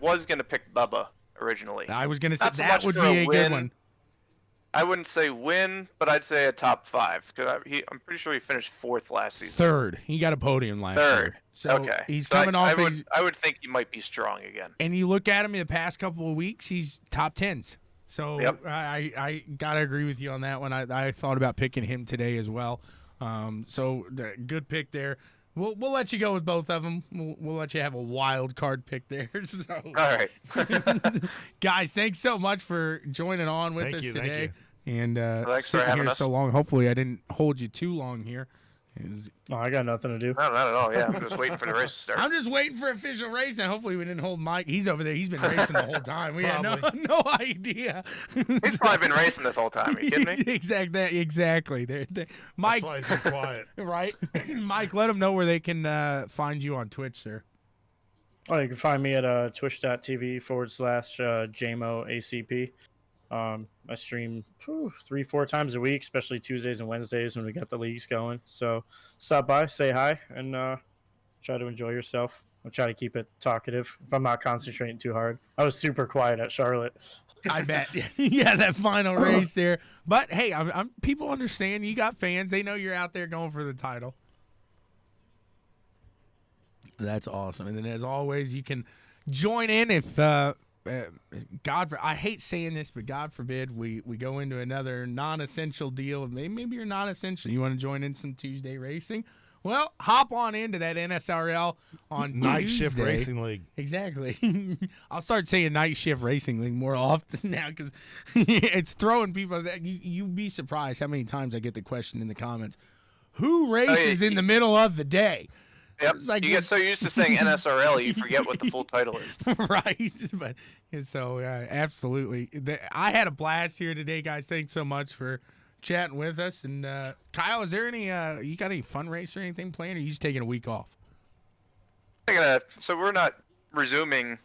was gonna pick Bubba originally. I was gonna say Not so that much would for be a a good win. one. I wouldn't say win, but I'd say a top 5 because I'm pretty sure he finished 4th last season. Third, he got a podium last Third. year. So Okay. he's So coming off. I would think he might be strong again. And you look at him in the past couple of weeks, he's top 10s. So Yep. I gotta agree with you on that one. I thought about picking him today as well. So good pick there. We'll let you go with both of them. We'll let you have a wild card pick there. So, All right. guys, thanks so much for joining on with Thank us you, thank today. you. And Thanks for sitting having here us. so long. Hopefully, I didn't hold you too long here. Oh, I got nothing to do. No, not at all. Yeah, I'm just waiting for the race to start. I'm just waiting for official racing. Hopefully, we didn't hold Mike. He's over there. He's been racing the whole time. We had no idea. He's probably been racing this whole time. Are you kidding me? Exactly. Mike, That's why he's been quiet. right? Mike, let them know where they can find you on Twitch, sir. Oh, you can find me at twitch.tv/JMOACP. I stream 3-4 times a week, especially Tuesdays and Wednesdays when we got the leagues going. So stop by, say hi, and try to enjoy yourself. I'll try to keep it talkative if I'm not concentrating too hard. I was super quiet at Charlotte. I bet. Yeah, that final race there. But hey, I'm people understand. You got fans. They know you're out there going for the title. That's awesome. And then, as always, you can join in if I hate saying this, but God forbid we go into another non-essential deal. Maybe you're non-essential. You want to join in some Tuesday racing? Well, hop on into that NSRL on Night Tuesday. Shift Racing League. Exactly. I'll start saying Night Shift Racing League more often now because it's throwing people. You'd be surprised how many times I get the question in the comments: who races in the middle of the day? Yep. It's like you get so used to saying NSRL, you forget what the full title is. Right. But so absolutely, I had a blast here today, guys. Thanks so much for chatting with us. And Kyle, is there any you got any fun race or anything planned, or are you just taking a week off? So we're not resuming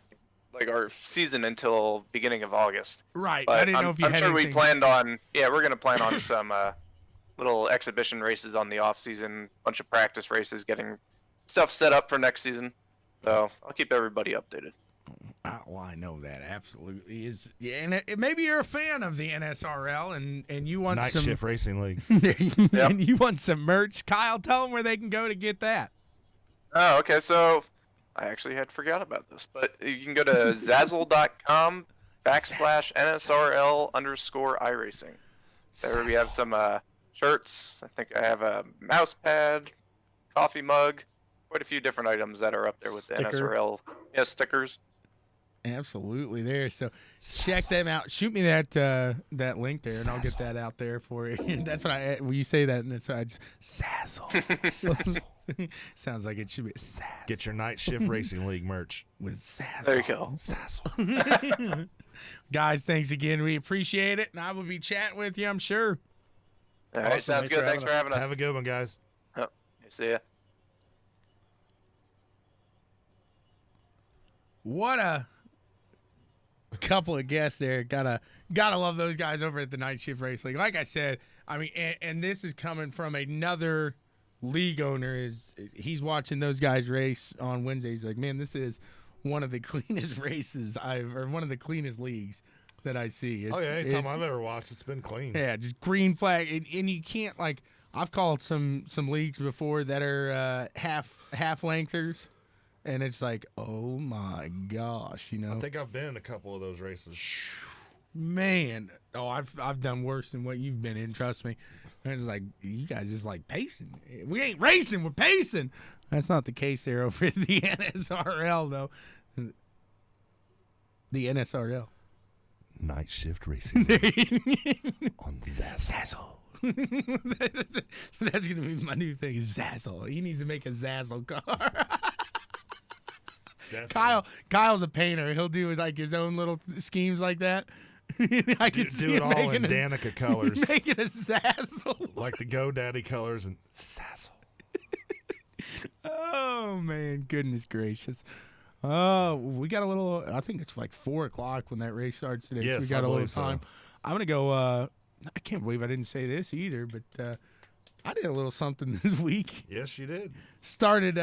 like our season until beginning of August. Right. But I didn't know if you I'm had sure anything. we planned on. Yeah, we're gonna plan on some little exhibition races on the off season. Bunch of practice races, getting stuff set up for next season. So I'll keep everybody updated. Well, I know that absolutely is. Yeah, and maybe you're a fan of the NSRL, and you want Night some. Shift Racing League. And you want some merch. Kyle, tell them where they can go to get that. Oh, okay. So I actually had forgot about this, but you can go to Zazzle.com/NSRL_iRacing. There we have some shirts. I think I have a mouse pad, coffee mug, quite a few different items that are up there with the Sticker. NSRL. Yeah, stickers. Absolutely there. So check them out. Shoot me that that link there, and I'll get that out there for you. That's what I when you say that, and so I just Sazzle. Sounds like it should be Sazzle Get your Night Shift Racing League merch. with Sazzle. There you go. Sazzle. Guys, thanks again. We appreciate it, and I will be chatting with you, I'm sure. All right, Awesome. sounds good. Thanks for having us. Have a good one, guys. Oh, see ya. What a couple of guests there. Gotta love those guys over at the Night Shift Race League. Like I said, I mean, and this is coming from another league owner. Is he's watching those guys race on Wednesday. He's like, man, this is one of the cleanest races or one of the cleanest leagues that I see. Oh, yeah. Anytime it's- I've ever watched, it's been clean. yeah, just green flag, and you can't like. I've called some leagues before that are half lengthers, and it's like, oh my gosh, you know. I think I've been in a couple of those races. Man, oh, I've done worse than what you've been in. Trust me. And it's like you guys just like pacing. We ain't racing, we're pacing. That's not the case there over at the NSRL though. The NSRL. Night Shift Racing League on Zazzle. That's gonna be my new thing. Zazzle. He needs to make a Zazzle car. Kyle's a painter. He'll do like his own little schemes like that. I can see do it him all in making Danica colors. making a Zazzle. Like the GoDaddy colors and Sazzle. Oh man, goodness gracious. Oh, we got a little. I think it's like 4:00 when that race starts today. Yes, so we got I a little believe so. time. I'm gonna go. I can't believe I didn't say this either, but I did a little something this week. Yes, you did. Started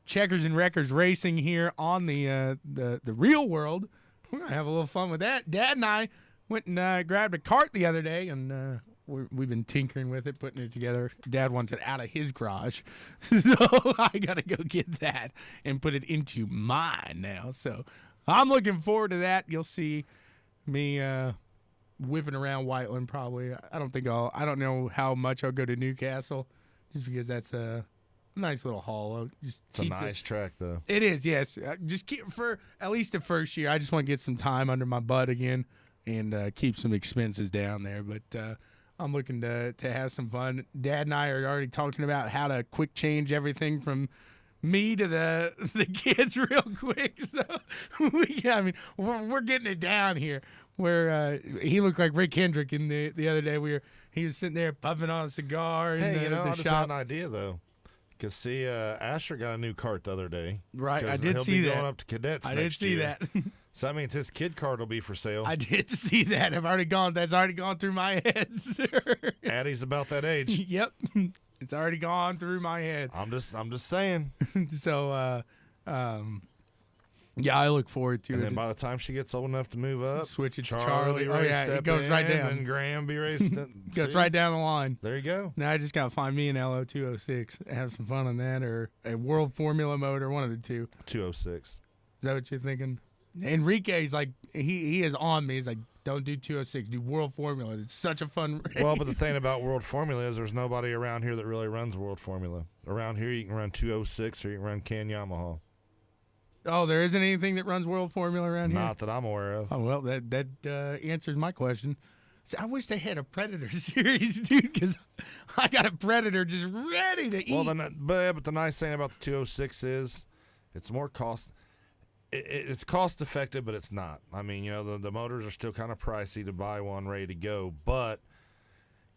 Checkers and Wreckers racing here on the real world. We're gonna have a little fun with that. Dad and I went and grabbed a cart the other day, and we've been tinkering with it, putting it together. Dad wants it out of his garage, so I gotta go get that and put it into mine now. So I'm looking forward to that. You'll see me whipping around Whiteland probably. I don't know how much I'll go to Newcastle, just because that's a nice little haul. I'll just It's a keep nice track, though. It is, yes. Just keep for at least the first year. I just want to get some time under my butt again and keep some expenses down there. But I'm looking to have some fun. Dad and I are already talking about how to quick change everything from me to the kids real quick. So we're getting it down here. Where he looked like Rick Hendrick in the other day. He was sitting there puffing on a cigar in Hey, the I just had shop. an idea, though. Because, see, Asher got a new cart the other day. Right, I 'Cause did he'll see be that. going up to cadets I next did see year. that. So that means his kid cart will be for sale. I did see that. That's already gone through my head, sir. Addie's about that age. Yep. It's already gone through my head. I'm just saying. So yeah, I look forward to And it. then by the time she gets old enough to move up, Switch it to Charlie Charlie. Oh, race yeah, it step goes right in, down. And Graham be raced. Goes right down the line. There you go. Now I just gotta find me an LO206, have some fun on that, or a World Formula motor, one of the two. 206. Is that what you're thinking? Enrique's like he is on me. He's like, don't do 206, do World Formula. It's such a fun race. Well, but the thing about World Formula is there's nobody around here that really runs World Formula. Around here, you can run 206 or you can run Ken Yamaha. Oh, there isn't anything that runs World Formula around here? Not that I'm aware of. Oh, well, that answers my question. So I wish they had a Predator series, dude, because I got a Predator just ready to eat. Well, but the nice thing about the 206 is it's more cost. It's cost effective, but it's not. I mean, you know, the motors are still kind of pricey to buy one ready to go, but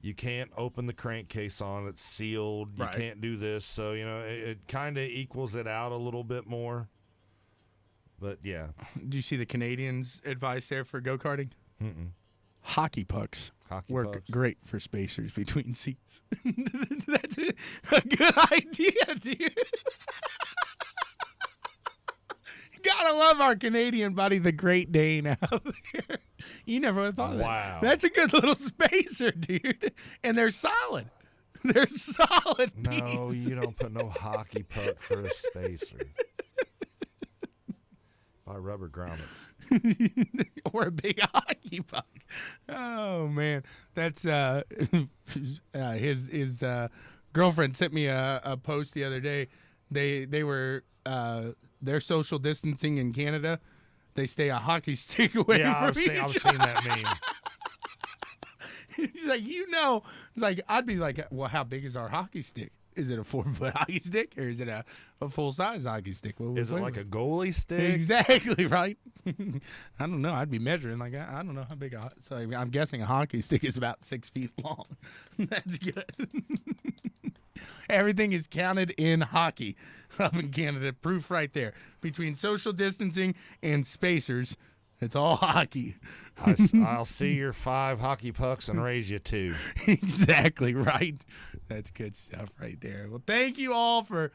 you can't open the crankcase on it. It's sealed. You Right. can't do this. So, you know, it kind of equals it out a little bit more. But, yeah. Do you see the Canadians' advice there for go-karting? Mm-mm. Hockey pucks Hockey work pucks. great for spacers between seats. That's a good idea, dude. Gotta love our Canadian buddy, the Great Dane out there. You never would have thought of that. Wow. That's a good little spacer, dude. And they're solid. They're solid No, pieces. you don't put no hockey puck for a spacer. Buy rubber grommets. Or a big hockey puck. Oh man, that's his girlfriend sent me a post the other day. they were they're social distancing in Canada. They stay a hockey stick away Yeah, from each I've seen that meme. He's like, it's like, I'd be like, well, how big is our hockey stick? Is it a 4-foot hockey stick or is it a full-size hockey stick? What Is it like a goalie stick? Exactly, right? I don't know. I'd be measuring. Like, I don't know how big so I'm guessing a hockey stick is about 6 feet long. That's good. Everything is counted in hockey up in Canada. Proof right there. Between social distancing and spacers, it's all hockey. I'll see your 5 hockey pucks and raise you 2. Exactly right. That's good stuff right there. Well, thank you all for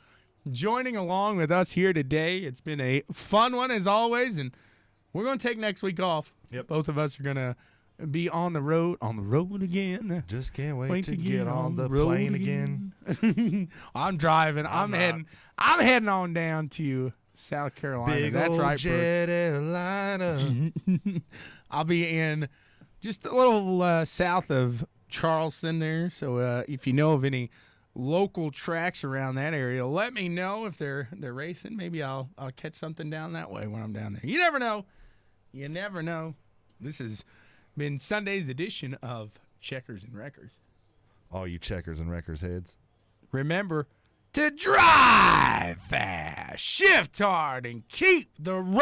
joining along with us here today. It's been a fun one as always, and we're going to take next week off. Yep. Both of us are going to be on the road again. Just can't wait to get on the plane again. I'm driving. I'm heading on down to South Carolina. Big That's old right, jet airliner. I'll be in just a little south of Charleston there. So if you know of any local tracks around that area, let me know if they're racing. Maybe I'll catch something down that way when I'm down there. You never know. You never know. This has been Sunday's edition of Checkers and Wreckers. All you checkers and wreckers heads. Remember to drive fast, shift hard, and keep the road